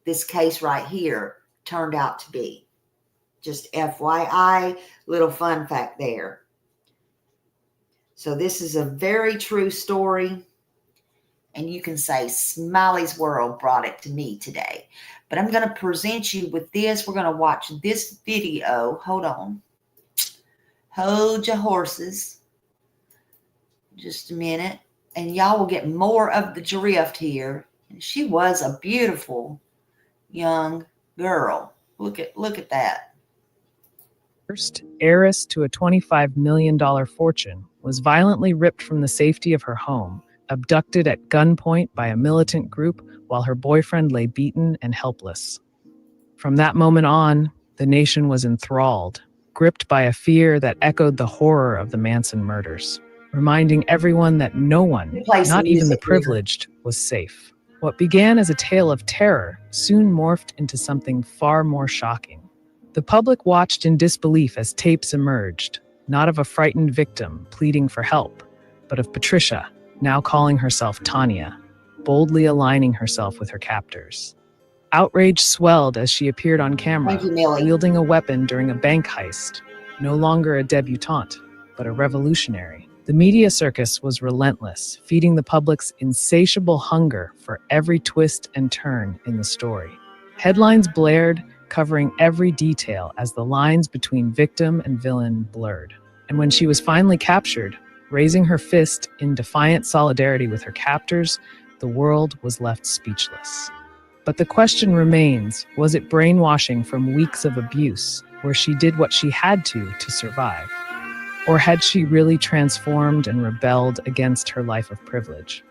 this case right here turned out to be. Just FYI, little fun fact there. So this is a very true story. And you can say Smiley's World brought it to me today. But I'm going to present you with this. We're going to watch this video. Hold on. Hold your horses. Just a minute. And y'all will get more of the drift here. And she was a beautiful young girl. Look at that. Hearst, heiress to a $25 million fortune, was violently ripped from the safety of her home, abducted at gunpoint by a militant group while her boyfriend lay beaten and helpless. From that moment on, the nation was enthralled, gripped by a fear that echoed the horror of the Manson murders, reminding everyone that no one, not even the privileged, was safe. What began as a tale of terror soon morphed into something far more shocking. The public watched in disbelief as tapes emerged, not of a frightened victim pleading for help, but of Patricia, now calling herself Tanya, boldly aligning herself with her captors. Outrage swelled as she appeared on camera, wielding a weapon during a bank heist, no longer a debutante, but a revolutionary. The media circus was relentless, feeding the public's insatiable hunger for every twist and turn in the story. Headlines blared, covering every detail as the lines between victim and villain blurred. And when she was finally captured, raising her fist in defiant solidarity with her captors, the world was left speechless. But the question remains, was it brainwashing from weeks of abuse, where she did what she had to survive? Or had she really transformed and rebelled against her life of privilege?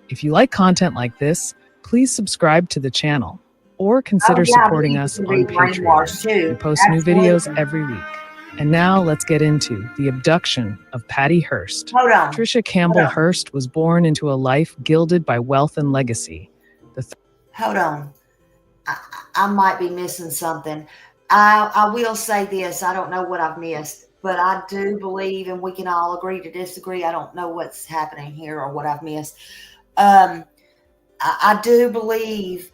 If you like content like this, please subscribe to the channel, or consider supporting us on Patreon. We post new videos every week. And now let's get into the abduction of Patty Hearst. Hold on. Patricia Campbell Hearst was born into a life gilded by wealth and legacy. Hold on. I might be missing something. I will say this. I don't know what I've missed, but I do believe, and we can all agree to disagree. I don't know what's happening here or what I've missed. I do believe,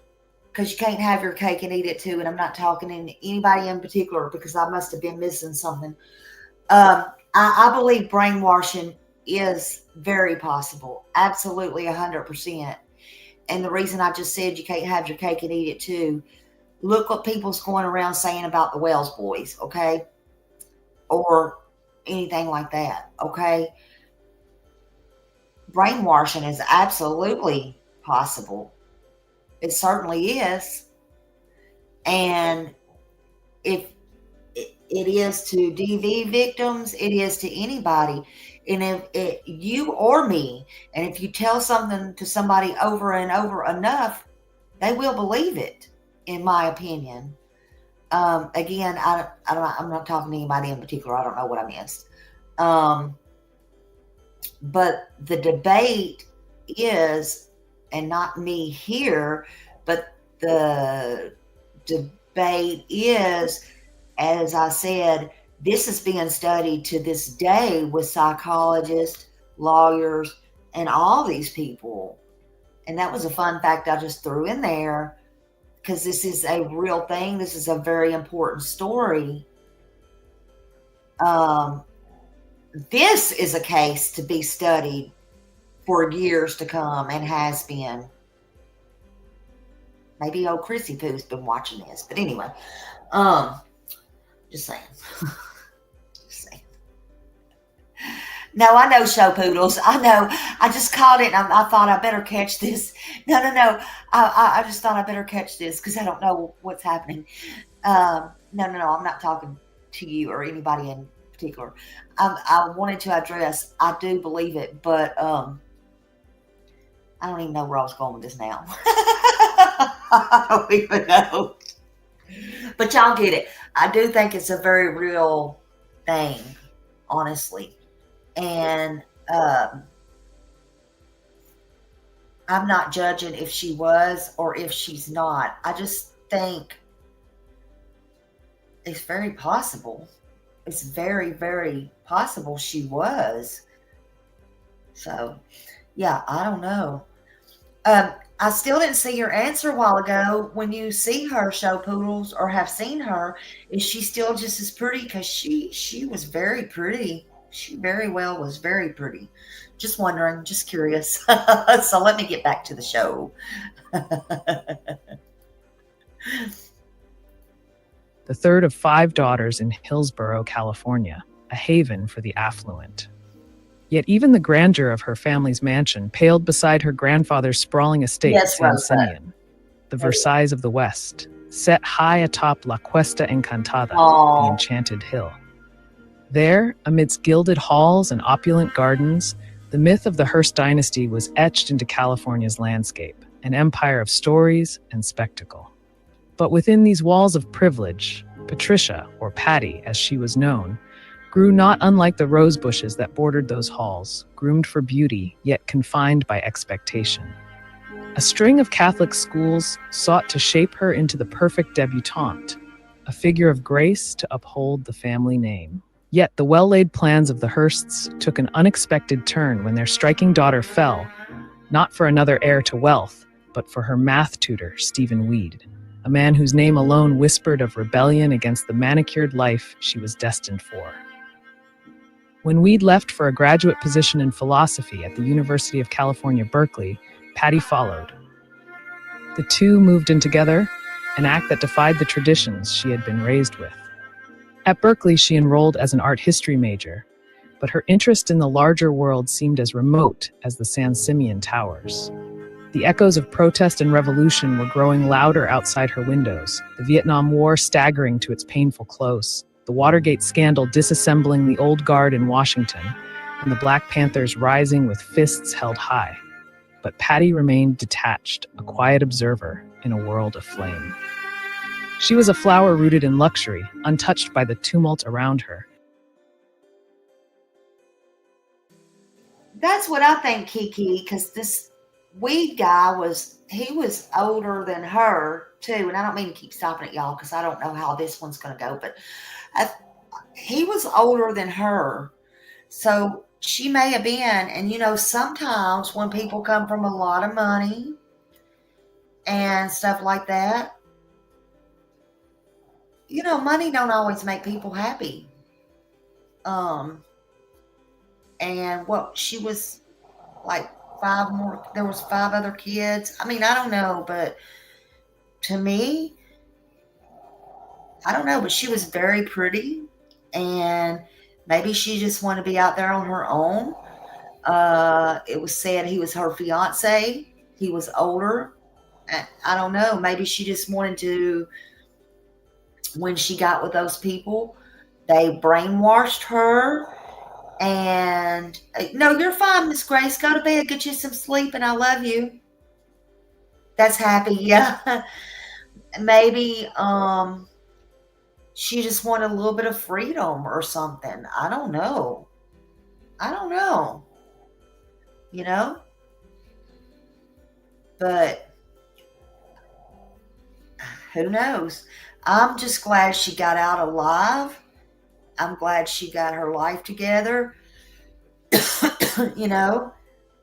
because you can't have your cake and eat it too, and I'm not talking to anybody in particular because I must have been missing something. I believe brainwashing is very possible. Absolutely 100%. And the reason I just said you can't have your cake and eat it too, look what people's going around saying about the Wells boys, okay? Or anything like that, okay? Brainwashing is absolutely possible. It certainly is. And if it is to DV victims, it is to anybody. And if you or me, and if you tell something to somebody over and over enough, they will believe it, in my opinion. Again, I'm not talking to anybody in particular. I don't know what I missed. But the debate is, and not me here, but the debate is, as I said, this is being studied to this day with psychologists, lawyers, and all these people. And that was a fun fact I just threw in there because this is a real thing. This is a very important story. This is a case to be studied for years to come and has been. Maybe old Chrissy Poo's been watching this. But anyway, just saying. No, I know show poodles. I know. I just caught it and I thought I better catch this. No. I just thought I better catch this because I don't know what's happening. No. I'm not talking to you or anybody in particular. I wanted to address, I do believe it, but I don't even know where I was going with this now. I don't even know. But y'all get it. I do think it's a very real thing, honestly. And I'm not judging if she was or if she's not. I just think it's very possible. It's very, very possible she was. So, yeah, I don't know. I still didn't see your answer a while ago. When you see her show poodles or have seen her, is she still just as pretty? Because she was very pretty. She very well was very pretty. Just wondering, just curious. So let me get back to the show. The third of 5 daughters in Hillsborough, California, a haven for the affluent. Yet even the grandeur of her family's mansion paled beside her grandfather's sprawling estate, Yes, San Rosa. Simeon, the Versailles of the West, set high atop La Cuesta Encantada, the Aw. enchanted hill. There, amidst gilded halls and opulent gardens, the myth of the Hearst dynasty was etched into California's landscape, an empire of stories and spectacle. But within these walls of privilege, Patricia, or Patty as she was known, grew not unlike the rose bushes that bordered those halls, groomed for beauty, yet confined by expectation. A string of Catholic schools sought to shape her into the perfect debutante, a figure of grace to uphold the family name. Yet the well-laid plans of the Hearsts took an unexpected turn when their striking daughter fell, not for another heir to wealth, but for her math tutor, Stephen Weed, a man whose name alone whispered of rebellion against the manicured life she was destined for. When Weed left for a graduate position in philosophy at the University of California, Berkeley, Patty followed. The two moved in together, an act that defied the traditions she had been raised with. At Berkeley, she enrolled as an art history major, but her interest in the larger world seemed as remote as the San Simeon towers. The echoes of protest and revolution were growing louder outside her windows, the Vietnam War staggering to its painful close, the Watergate scandal disassembling the old guard in Washington, and the Black Panthers rising with fists held high. But Patty remained detached, a quiet observer in a world aflame. She was a flower rooted in luxury, untouched by the tumult around her. That's what I think, Kiki, because this Weed guy was older than her too, and I don't mean to keep stopping at y'all because I don't know how this one's going to go, but he was older than her, so she may have been. And sometimes when people come from a lot of money and stuff like that, money don't always make people happy. And what she was like 5 more, there was 5 other kids. I mean, I don't know, but to me, I don't know, but she was very pretty, and maybe she just wanted to be out there on her own. It was said he was her fiance. He was older. I don't know. Maybe she just wanted to, when she got with those people, they brainwashed her. And no, you're fine, Miss Grace. Go to bed, get you some sleep, and I love you. That's happy, yeah. Maybe she just wanted a little bit of freedom or something. I don't know. But who knows? I'm just glad she got out alive. I'm glad she got her life together.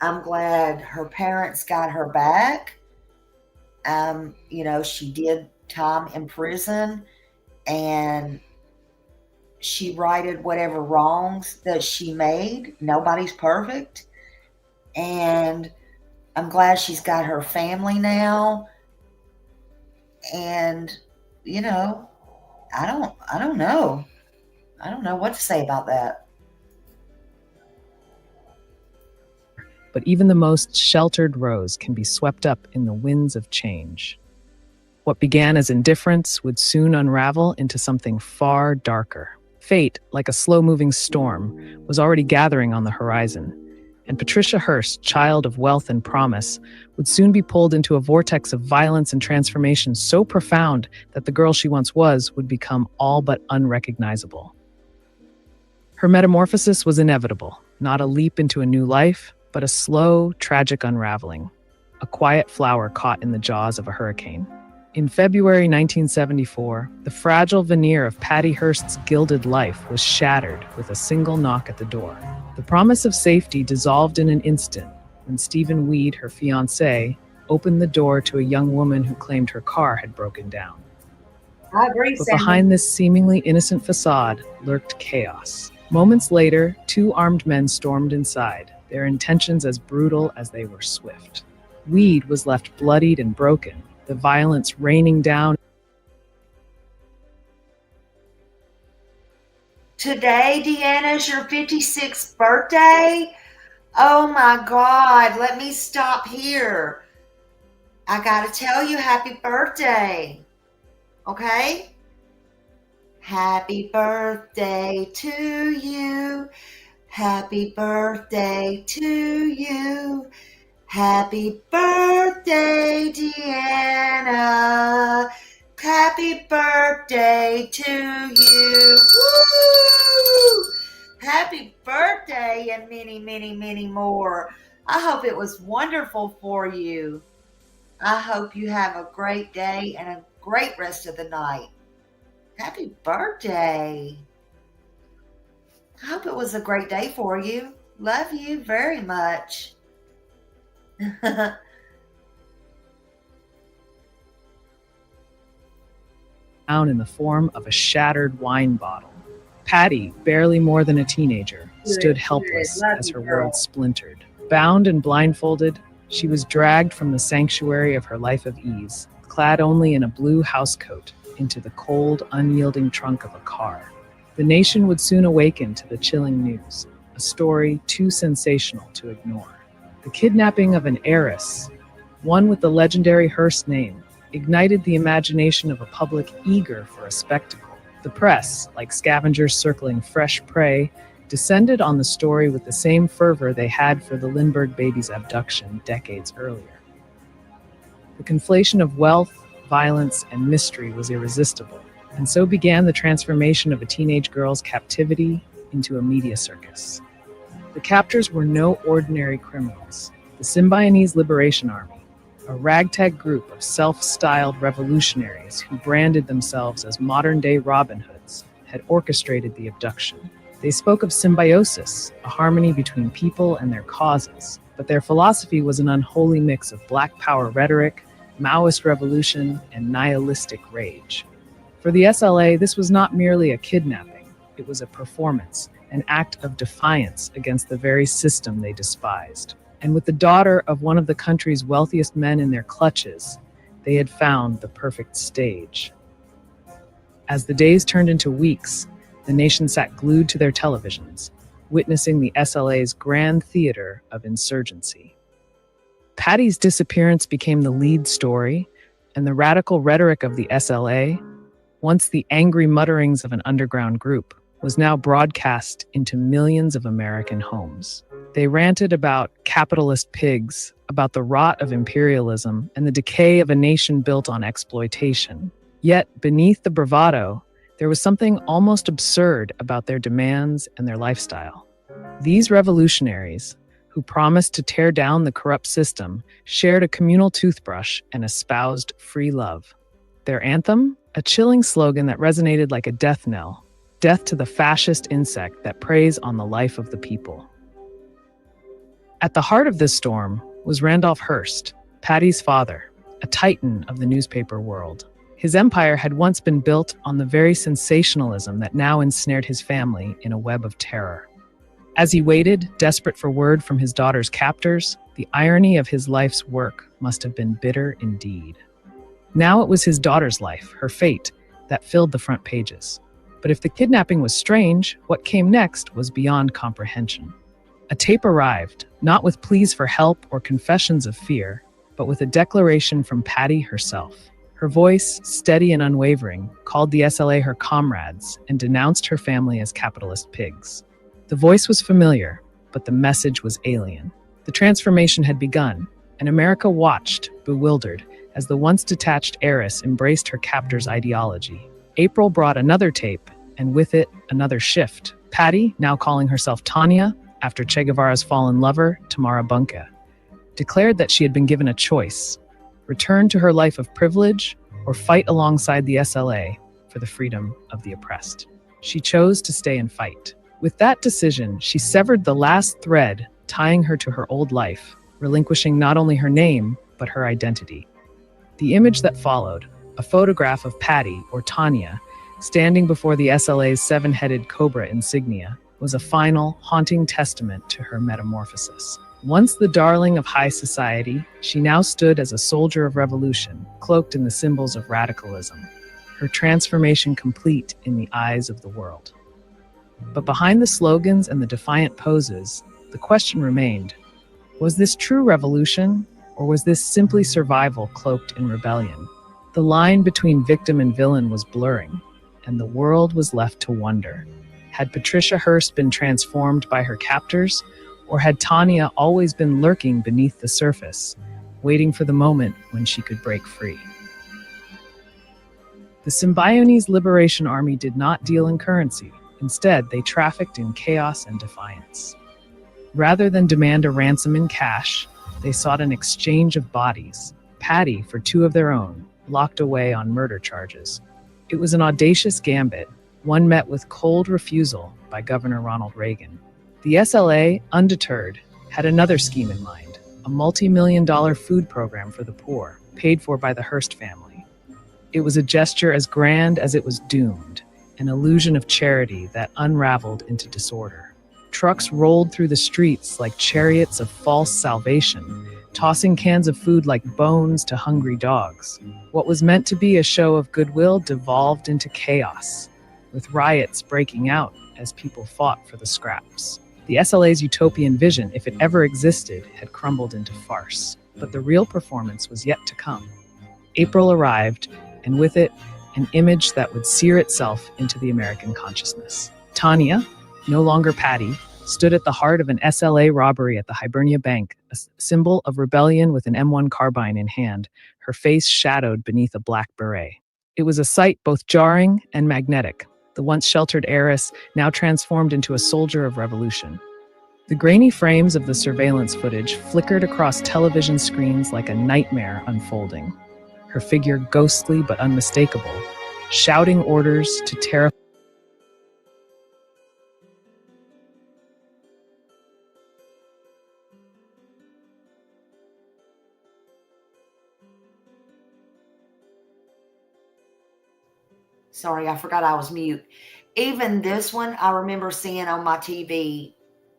I'm glad her parents got her back. She did time in prison, and she righted whatever wrongs that she made. Nobody's perfect. And I'm glad she's got her family now. And, I don't know. I don't know what to say about that. But even the most sheltered rose can be swept up in the winds of change. What began as indifference would soon unravel into something far darker. fate, like a slow-moving storm, was already gathering on the horizon, and Patricia Hearst, child of wealth and promise, would soon be pulled into a vortex of violence and transformation so profound that the girl she once was would become all but unrecognizable. Her metamorphosis was inevitable, not a leap into a new life, but a slow, tragic unraveling, a quiet flower caught in the jaws of a hurricane. In February 1974, the fragile veneer of Patty Hearst's gilded life was shattered with a single knock at the door. The promise of safety dissolved in an instant when Stephen Weed, her fiancé, opened the door to a young woman who claimed her car had broken down. I agree, But Sandy. behind this seemingly innocent facade lurked chaos. Moments later, two armed men stormed inside, their intentions as brutal as they were swift. Weed was left bloodied and broken, the violence raining down. Today, Deanna, is your 56th birthday? Oh my God, let me stop here. I gotta tell you, happy birthday. Okay? Happy birthday to you. Happy birthday to you. Happy birthday, Deanna. Happy birthday to you. Woo! Happy birthday and many, many, many more. I hope it was wonderful for you. I hope you have a great day and a great rest of the night. Happy birthday. I hope it was a great day for you. Love you very much. Down in the form of a shattered wine bottle. Patty, barely more than a teenager, stood helpless as her world splintered. Bound and blindfolded, she was dragged from the sanctuary of her life of ease, clad only in a blue housecoat, into the cold, unyielding trunk of a car. The nation would soon awaken to the chilling news, a story too sensational to ignore. The kidnapping of an heiress, one with the legendary Hearst name, ignited the imagination of a public eager for a spectacle. The press, like scavengers circling fresh prey, descended on the story with the same fervor they had for the Lindbergh baby's abduction decades earlier. The conflation of wealth, violence, and mystery was irresistible, and so began the transformation of a teenage girl's captivity into a media circus. The captors were no ordinary criminals. The Symbionese Liberation Army, a ragtag group of self-styled revolutionaries who branded themselves as modern-day Robin Hoods, had orchestrated the abduction. They spoke of symbiosis, a harmony between people and their causes, but their philosophy was an unholy mix of Black Power rhetoric, Maoist revolution, and nihilistic rage. For the SLA, this was not merely a kidnapping, it was a performance, an act of defiance against the very system they despised. And with the daughter of one of the country's wealthiest men in their clutches, they had found the perfect stage. As the days turned into weeks, the nation sat glued to their televisions, witnessing the SLA's grand theater of insurgency. Patty's disappearance became the lead story, and the radical rhetoric of the SLA, once the angry mutterings of an underground group, was now broadcast into millions of American homes. They ranted about capitalist pigs, about the rot of imperialism, and the decay of a nation built on exploitation. Yet, beneath the bravado, there was something almost absurd about their demands and their lifestyle. These revolutionaries, who promised to tear down the corrupt system, shared a communal toothbrush and espoused free love. Their anthem? A chilling slogan that resonated like a death knell. Death to the fascist insect that preys on the life of the people. At the heart of this storm was Randolph Hearst, Patty's father, a titan of the newspaper world. His empire had once been built on the very sensationalism that now ensnared his family in a web of terror. As he waited, desperate for word from his daughter's captors, the irony of his life's work must have been bitter indeed. Now it was his daughter's life, her fate, that filled the front pages. But if the kidnapping was strange, what came next was beyond comprehension. A tape arrived, not with pleas for help or confessions of fear, but with a declaration from Patty herself. Her voice, steady and unwavering, called the SLA her comrades and denounced her family as capitalist pigs. The voice was familiar, but the message was alien. The transformation had begun, and America watched, bewildered, as the once detached heiress embraced her captor's ideology. April brought another tape, and with it, another shift. Patty, now calling herself Tanya, after Che Guevara's fallen lover, Tamara Bunke, declared that she had been given a choice: return to her life of privilege or fight alongside the SLA for the freedom of the oppressed. She chose to stay and fight. With that decision, she severed the last thread tying her to her old life, relinquishing not only her name, but her identity. The image that followed, a photograph of Patty, or Tanya, standing before the SLA's seven-headed cobra insignia, was a final, haunting testament to her metamorphosis. Once the darling of high society, she now stood as a soldier of revolution, cloaked in the symbols of radicalism, her transformation complete in the eyes of the world. But behind the slogans and the defiant poses, the question remained: was this true revolution, or was this simply survival cloaked in rebellion? The line between victim and villain was blurring, and the world was left to wonder. Had Patricia Hearst been transformed by her captors, or had Tanya always been lurking beneath the surface, waiting for the moment when she could break free? The Symbionese Liberation Army did not deal in currency. Instead, they trafficked in chaos and defiance. Rather than demand a ransom in cash, they sought an exchange of bodies, Patty for two of their own, locked away on murder charges. It was an audacious gambit, one met with cold refusal by Governor Ronald Reagan. The SLA, undeterred, had another scheme in mind: a multi-million-dollar food program for the poor, paid for by the Hearst family. It was a gesture as grand as it was doomed, an illusion of charity that unraveled into disorder. Trucks rolled through the streets like chariots of false salvation, tossing cans of food like bones to hungry dogs. What was meant to be a show of goodwill devolved into chaos, with riots breaking out as people fought for the scraps. The SLA's utopian vision, if it ever existed, had crumbled into farce, but the real performance was yet to come. April arrived, and with it, an image that would sear itself into the American consciousness. Tanya, no longer Patty, stood at the heart of an SLA robbery at the Hibernia Bank, a symbol of rebellion with an M1 carbine in hand, her face shadowed beneath a black beret. It was a sight both jarring and magnetic, the once sheltered heiress now transformed into a soldier of revolution. The grainy frames of the surveillance footage flickered across television screens like a nightmare unfolding, her figure ghostly but unmistakable, shouting orders to terrify. Sorry, I forgot I was mute. Even this one, I remember seeing on my TV.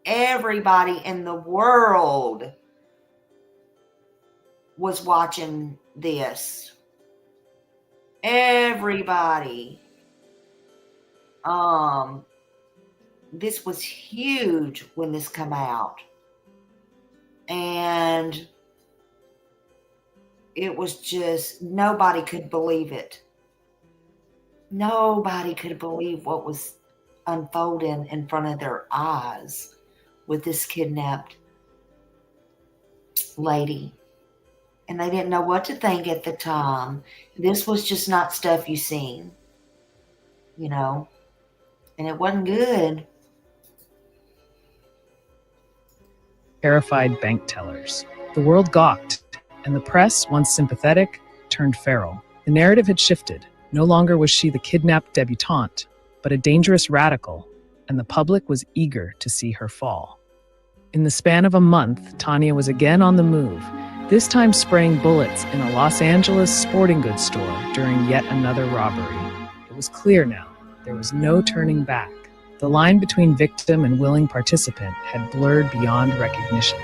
Everybody in the world was watching this. Everybody. This was huge when this came out. And it was just, nobody could believe it. Nobody could believe what was unfolding in front of their eyes with this kidnapped lady. And they didn't know what to think at the time. This was just not stuff you seen, you know, and it wasn't good. Terrified bank tellers. The world gawked, and the press, once sympathetic, turned feral. The narrative had shifted. No longer was she the kidnapped debutante, but a dangerous radical, and the public was eager to see her fall. In the span of a month, Tanya was again on the move, this time spraying bullets in a Los Angeles sporting goods store during yet another robbery. It was clear now, there was no turning back. The line between victim and willing participant had blurred beyond recognition.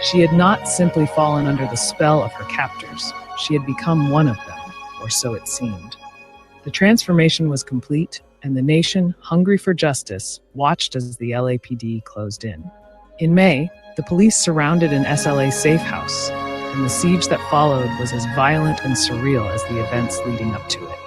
She had not simply fallen under the spell of her captors, she had become one of them. Or so it seemed. The transformation was complete, and the nation, hungry for justice, watched as the LAPD closed in. In May, the police surrounded an SLA safe house, and the siege that followed was as violent and surreal as the events leading up to it.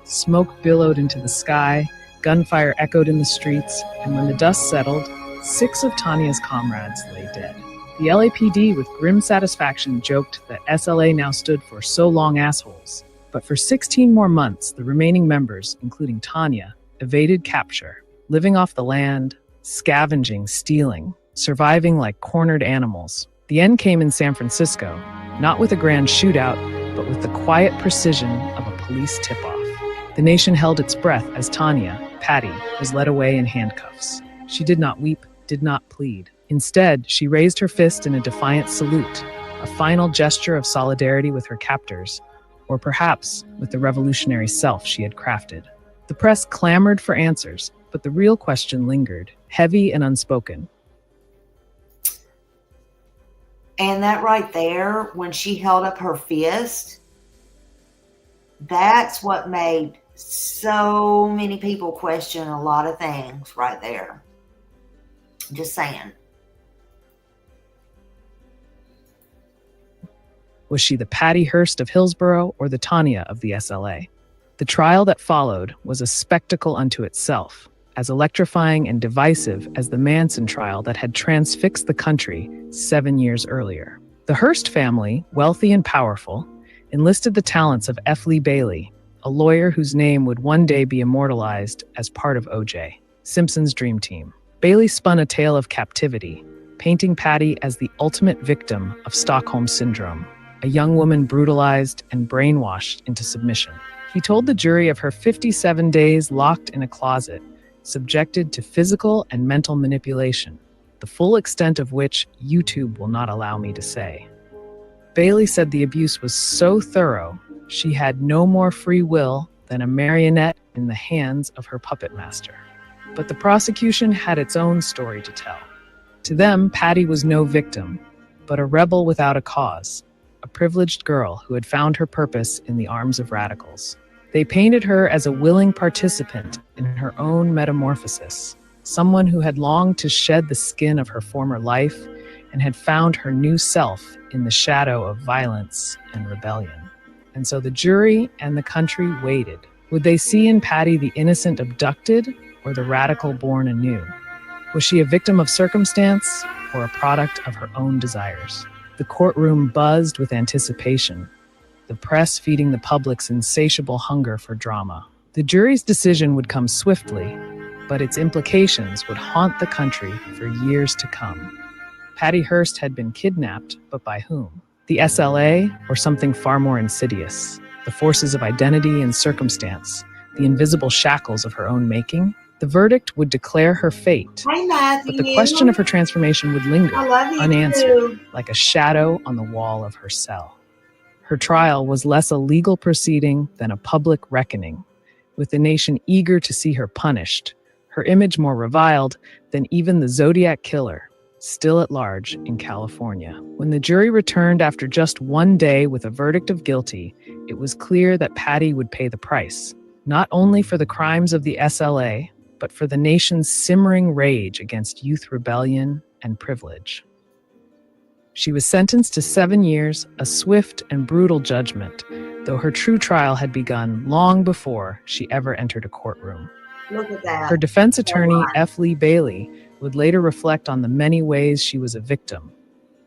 Smoke billowed into the sky, gunfire echoed in the streets, and when the dust settled, 6 of Tanya's comrades lay dead. The LAPD, with grim satisfaction, joked that SLA now stood for so long assholes. But for 16 more months, the remaining members, including Tanya, evaded capture, living off the land, scavenging, stealing, surviving like cornered animals. The end came in San Francisco, not with a grand shootout, but with the quiet precision of a police tip-off. The nation held its breath as Tanya, Patty, was led away in handcuffs. She did not weep, did not plead. Instead, she raised her fist in a defiant salute, a final gesture of solidarity with her captors, or perhaps with the revolutionary self she had crafted. The press clamored for answers, but the real question lingered, heavy and unspoken. And that right there, when she held up her fist, that's what made so many people question a lot of things right there. Just saying. Was she the Patty Hearst of Hillsborough or the Tanya of the SLA? The trial that followed was a spectacle unto itself, as electrifying and divisive as the Manson trial that had transfixed the country 7 years earlier. The Hearst family, wealthy and powerful, enlisted the talents of F. Lee Bailey, a lawyer whose name would one day be immortalized as part of O.J. Simpson's dream team. Bailey spun a tale of captivity, painting Patty as the ultimate victim of Stockholm Syndrome, a young woman brutalized and brainwashed into submission. He told the jury of her 57 days locked in a closet, subjected to physical and mental manipulation, the full extent of which YouTube will not allow me to say. Bailey said the abuse was so thorough, she had no more free will than a marionette in the hands of her puppet master. But the prosecution had its own story to tell. To them, Patty was no victim, but a rebel without a cause, a privileged girl who had found her purpose in the arms of radicals. They painted her as a willing participant in her own metamorphosis, someone who had longed to shed the skin of her former life and had found her new self in the shadow of violence and rebellion. And so the jury and the country waited. Would they see in Patty the innocent abducted or the radical born anew? Was she a victim of circumstance or a product of her own desires? The courtroom buzzed with anticipation, the press feeding the public's insatiable hunger for drama. The jury's decision would come swiftly, but its implications would haunt the country for years to come. Patty Hearst had been kidnapped, but by whom? The SLA, or something far more insidious? The forces of identity and circumstance, the invisible shackles of her own making? The verdict would declare her fate, Hey, Matthew. but the question of her transformation would linger, I love you unanswered, too. like a shadow on the wall of her cell. Her trial was less a legal proceeding than a public reckoning, with the nation eager to see her punished, her image more reviled than even the Zodiac Killer, still at large in California. When the jury returned after just one day with a verdict of guilty, it was clear that Patty would pay the price, not only for the crimes of the SLA, but for the nation's simmering rage against youth rebellion and privilege. She was sentenced to 7 years, a swift and brutal judgment, though her true trial had begun long before she ever entered a courtroom. Look at that. Her defense attorney, F. Lee Bailey, would later reflect on the many ways she was a victim,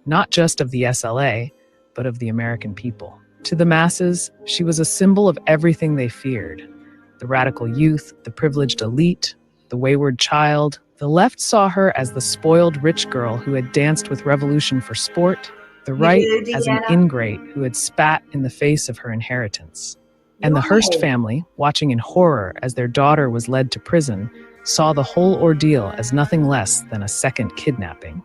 not just of the SLA, but of the American people. To the masses, she was a symbol of everything they feared: the radical youth, the privileged elite, the wayward child. The left saw her as the spoiled rich girl who had danced with revolution for sport, the right as an ingrate who had spat in the face of her inheritance. And the Hearst family, watching in horror as their daughter was led to prison, saw the whole ordeal as nothing less than a second kidnapping.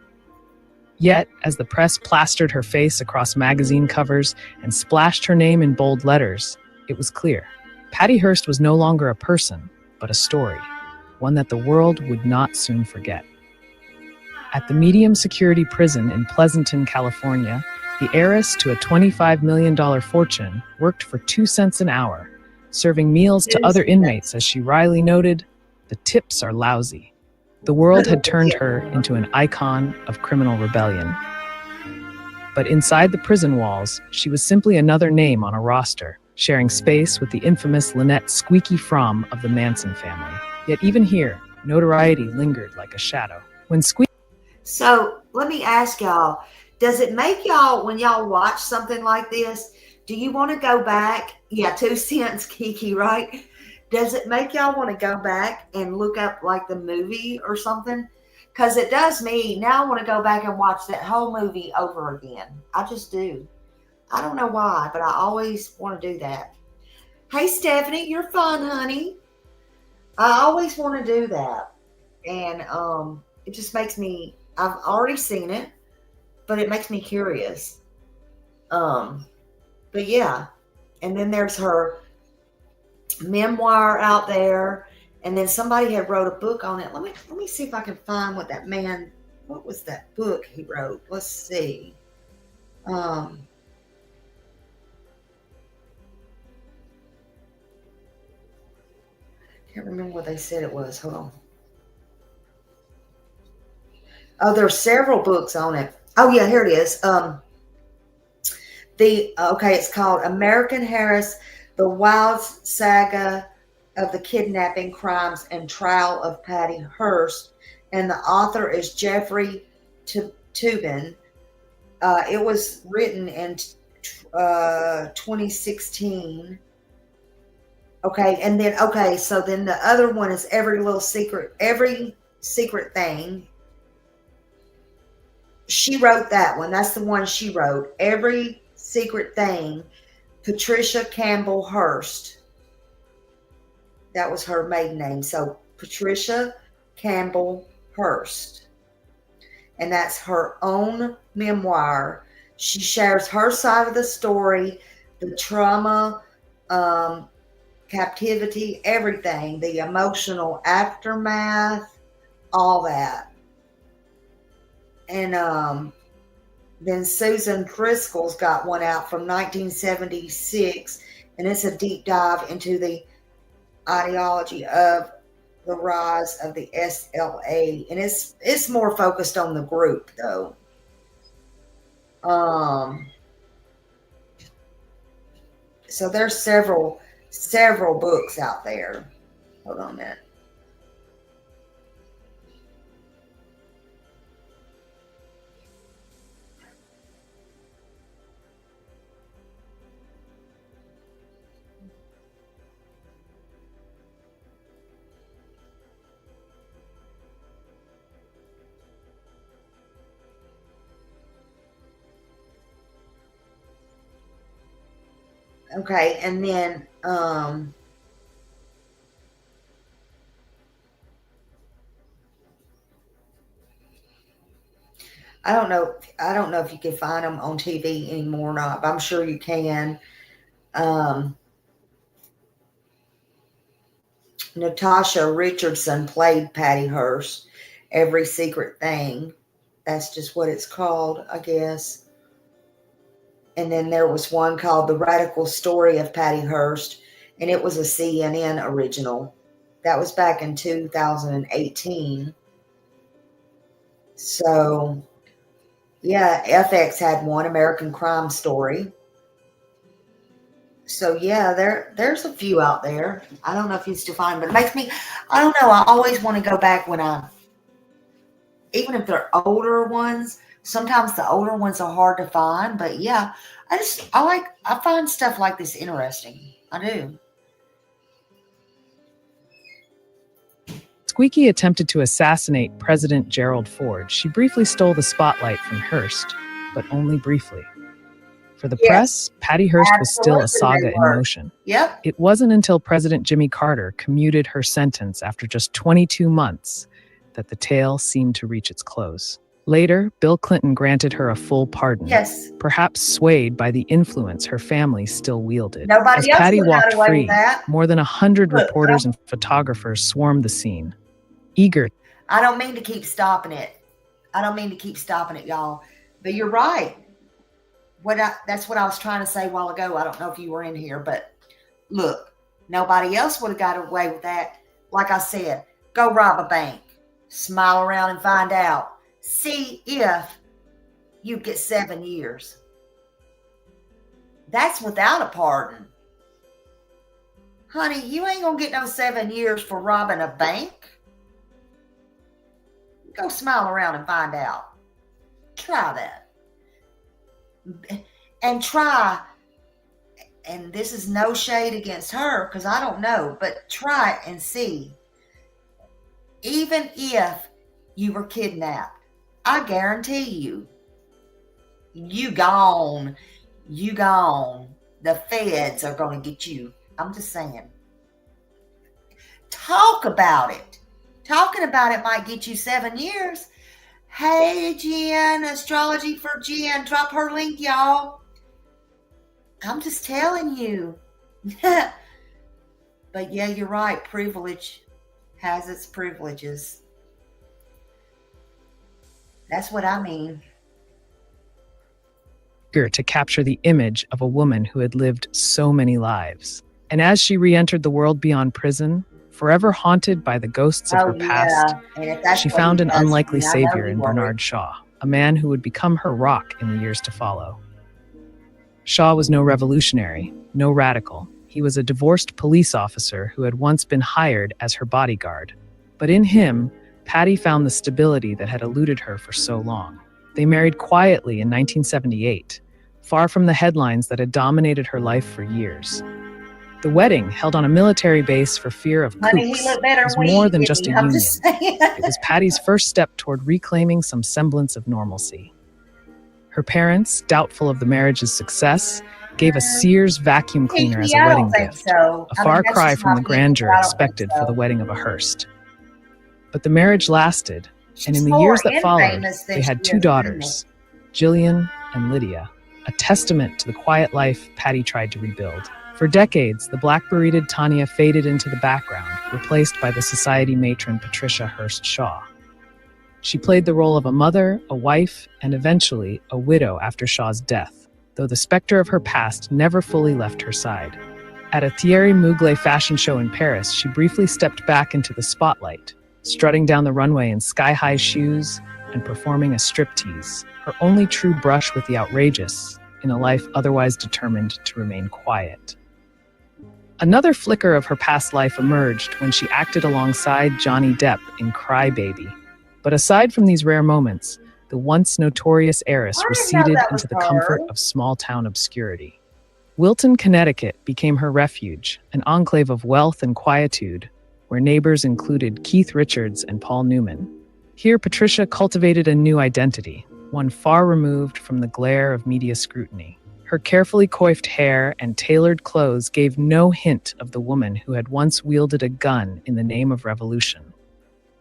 Yet, as the press plastered her face across magazine covers and splashed her name in bold letters, it was clear. Patty Hearst was no longer a person, but a story, one that the world would not soon forget. At the medium security prison in Pleasanton, California, the heiress to a $25 million fortune worked for 2 cents an hour, serving meals to other inmates as she wryly noted, "The tips are lousy." The world had turned her into an icon of criminal rebellion. But inside the prison walls, she was simply another name on a roster, sharing space with the infamous Lynette Squeaky Fromm of the Manson family. Yet even here, notoriety lingered like a shadow. So let me ask y'all, does it make y'all, when y'all watch something like this, do you want to go back? Yeah, 2 cents, Kiki, right? Does it make y'all want to go back and look up like the movie or something? Because it does me. Now I want to go back and watch that whole movie over again. I just do. I don't know why, but I always want to do that. Hey, Stephanie, you're fun, honey. I always want to do that. And it just makes me, I've already seen it, but it makes me curious. But yeah. And then there's her memoir out there. And then somebody had wrote a book on it. Let me see if I can find what was that book he wrote? Let's see. Can't remember what they said it was. Hold on. Oh, there's several books on it. Oh yeah, here it is. It's called American Harris, The Wild Saga of the Kidnapping, Crimes, and Trial of Patty Hearst. And the author is Jeffrey Toobin. It was written in 2016. So then the other one is Every Secret Thing. She wrote that one. That's the one she wrote. Every Secret Thing. Patricia Campbell Hearst. That was her maiden name. So Patricia Campbell Hearst. And that's her own memoir. She shares her side of the story, the trauma, captivity, everything, the emotional aftermath, all that. And then Susan Driscoll's got one out from 1976, and it's a deep dive into the ideology of the rise of the SLA, and it's more focused on the group though. So there's several books out there. Hold on a minute. Okay, and then I don't know if you can find them on TV anymore or not, but I'm sure you can. Natasha Richardson played Patty Hearst. Every Secret Thing. That's just what it's called, I guess. And then there was one called The Radical Story of Patty Hearst, and it was a CNN original. That was back in 2018. So, yeah, FX had one, American Crime Story. So, yeah, there's a few out there. I don't know if you still find them, but it makes me, I don't know, I always want to go back even if they're older ones. Sometimes the older ones are hard to find, but yeah, I find stuff like this interesting. I do. Squeaky attempted to assassinate President Gerald Ford. She briefly stole the spotlight from Hearst, but only briefly. For the press, Patty Hearst was still a saga in motion. Yep. It wasn't until President Jimmy Carter commuted her sentence after just 22 months that the tale seemed to reach its close. Later, Bill Clinton granted her a full pardon, perhaps swayed by the influence her family still wielded. As Patty walked free, more than 100 reporters and photographers swarmed the scene, eager. I don't mean to keep stopping it. Y'all. But you're right. That's what I was trying to say a while ago. I don't know if you were in here, but look, nobody else would have got away with that. Like I said, go rob a bank, smile around and find out. See if you get 7 years. That's without a pardon. Honey, you ain't gonna get no 7 years for robbing a bank. Go smile around and find out. Try that. And try, and this is no shade against her because I don't know, but try and see. Even if you were kidnapped, I guarantee you gone. You gone. The feds are going to get you. I'm just saying. Talk about it. Talking about it might get you 7 years. Hey, Jen, Astrology for Jen. Drop her link, y'all. I'm just telling you. But yeah, you're right. Privilege has its privileges. That's what I mean. To capture the image of a woman who had lived so many lives. And as she re-entered the world beyond prison, forever haunted by the ghosts of her past, she found an unlikely savior in Bernard Shaw, a man who would become her rock in the years to follow. Shaw was no revolutionary, no radical. He was a divorced police officer who had once been hired as her bodyguard. But in him, Patty found the stability that had eluded her for so long. They married quietly in 1978, far from the headlines that had dominated her life for years. The wedding, held on a military base for fear of coups, was more than just a union. It was Patty's first step toward reclaiming some semblance of normalcy. Her parents, doubtful of the marriage's success, gave a Sears vacuum cleaner as a wedding gift, a far cry from the grandeur expected for the wedding of a Hearst. But the marriage lasted, and in the years that followed, they had 2 daughters, Jillian and Lydia, a testament to the quiet life Patty tried to rebuild. For decades, the black-bereated Tanya faded into the background, replaced by the society matron Patricia Hearst Shaw. She played the role of a mother, a wife, and eventually a widow after Shaw's death, though the specter of her past never fully left her side. At a Thierry Mugler fashion show in Paris, she briefly stepped back into the spotlight, strutting down the runway in sky-high shoes and performing a striptease, her only true brush with the outrageous in a life otherwise determined to remain quiet. Another flicker of her past life emerged when she acted alongside Johnny Depp in Cry Baby. But aside from these rare moments, the once notorious heiress receded into the comfort of small-town obscurity. Wilton, Connecticut became her refuge, an enclave of wealth and quietude, where neighbors included Keith Richards and Paul Newman. Here, Patricia cultivated a new identity, one far removed from the glare of media scrutiny. Her carefully coiffed hair and tailored clothes gave no hint of the woman who had once wielded a gun in the name of revolution.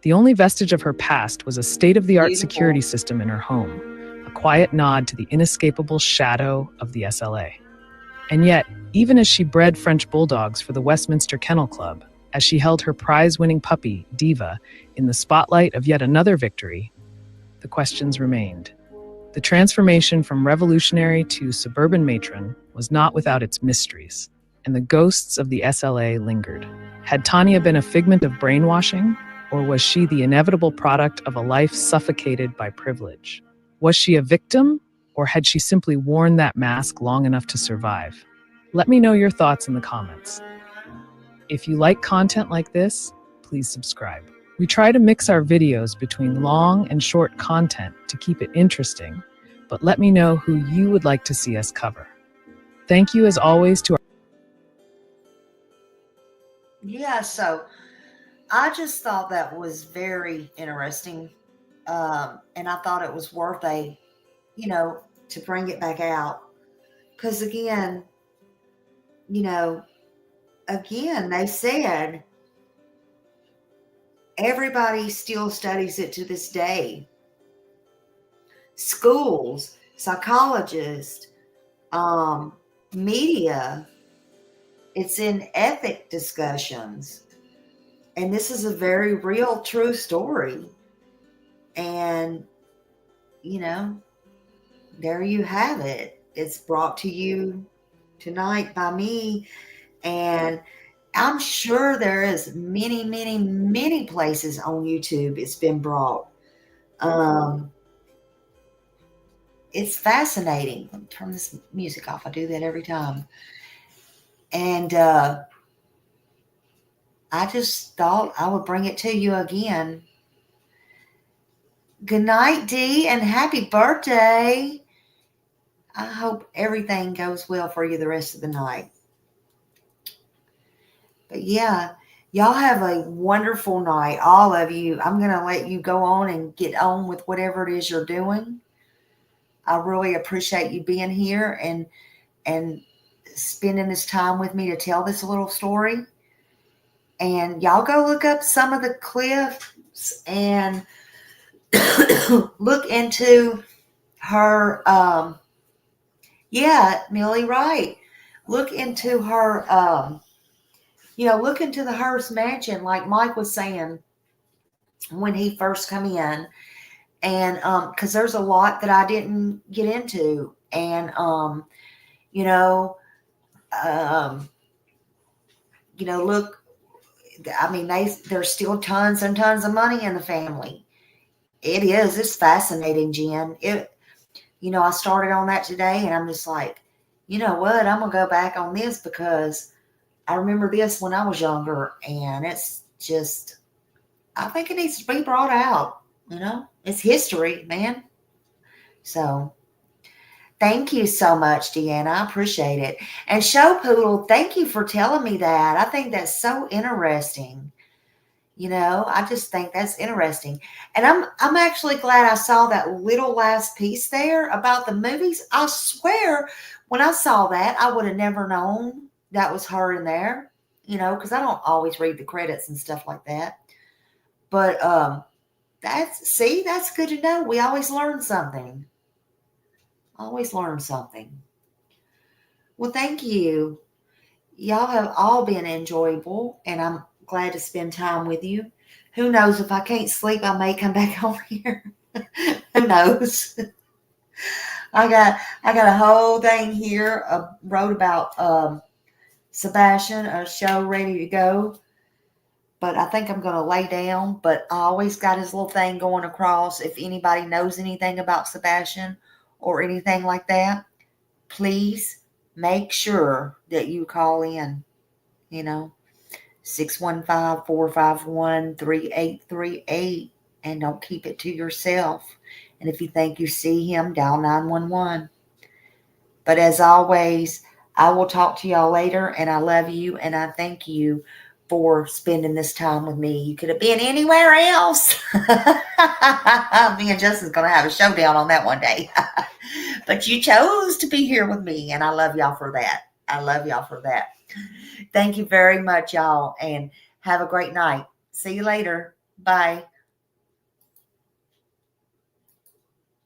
The only vestige of her past was a state-of-the-art security system in her home, a quiet nod to the inescapable shadow of the SLA. And yet, even as she bred French bulldogs for the Westminster Kennel Club, as she held her prize-winning puppy, Diva, in the spotlight of yet another victory, the questions remained. The transformation from revolutionary to suburban matron was not without its mysteries, and the ghosts of the SLA lingered. Had Tanya been a figment of brainwashing, or was she the inevitable product of a life suffocated by privilege? Was she a victim, or had she simply worn that mask long enough to survive? Let me know your thoughts in the comments. If you like content like this, please subscribe. We try to mix our videos between long and short content to keep it interesting, but let me know who you would like to see us cover. Thank you as always to our... Yeah, so I just thought that was very interesting. And I thought it was worth to bring it back out. Because again, they said everybody still studies it to this day. Schools, psychologists, media, it's in ethic discussions. And this is a very real, true story. And, there you have it. It's brought to you tonight by me. And I'm sure there is many, many, many places on YouTube it's been brought. it's fascinating. Let me turn this music off. I do that every time. And I just thought I would bring it to you again. Good night, Dee, and happy birthday. I hope everything goes well for you the rest of the night. But yeah, y'all have a wonderful night, all of you. I'm going to let you go on and get on with whatever it is you're doing. I really appreciate you being here and spending this time with me to tell this little story. And y'all go look up some of the clips and look into her Millie, right. Look into her look into the Hearst mansion, like Mike was saying when he first come in. And because there's a lot that I didn't get into. And look, I mean, there's still tons and tons of money in the family. It's fascinating, Jen. I started on that today, and I'm just like, you know what? I'm gonna go back on this because I remember this when I was younger, and it's just, I think it needs to be brought out. It's history, man. So thank you so much, Deanna. I appreciate it. And Show Poodle, thank you for telling me that. I think that's so interesting. I just think that's interesting. And I'm actually glad I saw that little last piece there about the movies. I swear when I saw that, I would have never known that was her in there, because I don't always read the credits and stuff like that. But that's good to know. We always learn something. Always learn something. Well, thank you. Y'all have all been enjoyable, and I'm glad to spend time with you. Who knows, if I can't sleep, I may come back on here. Who knows? I got a whole thing here. Wrote about Sebastian, a show ready to go. But I think I'm going to lay down. But I always got his little thing going across. If anybody knows anything about Sebastian or anything like that, please make sure that you call in. 615-451-3838, and don't keep it to yourself. And if you think you see him, dial 911. But as always, I will talk to y'all later, and I love you, and I thank you for spending this time with me. You could have been anywhere else. Me and Justin's going to have a showdown on that one day. But you chose to be here with me, and I love y'all for that. I love y'all for that. Thank you very much, y'all, and have a great night. See you later. Bye.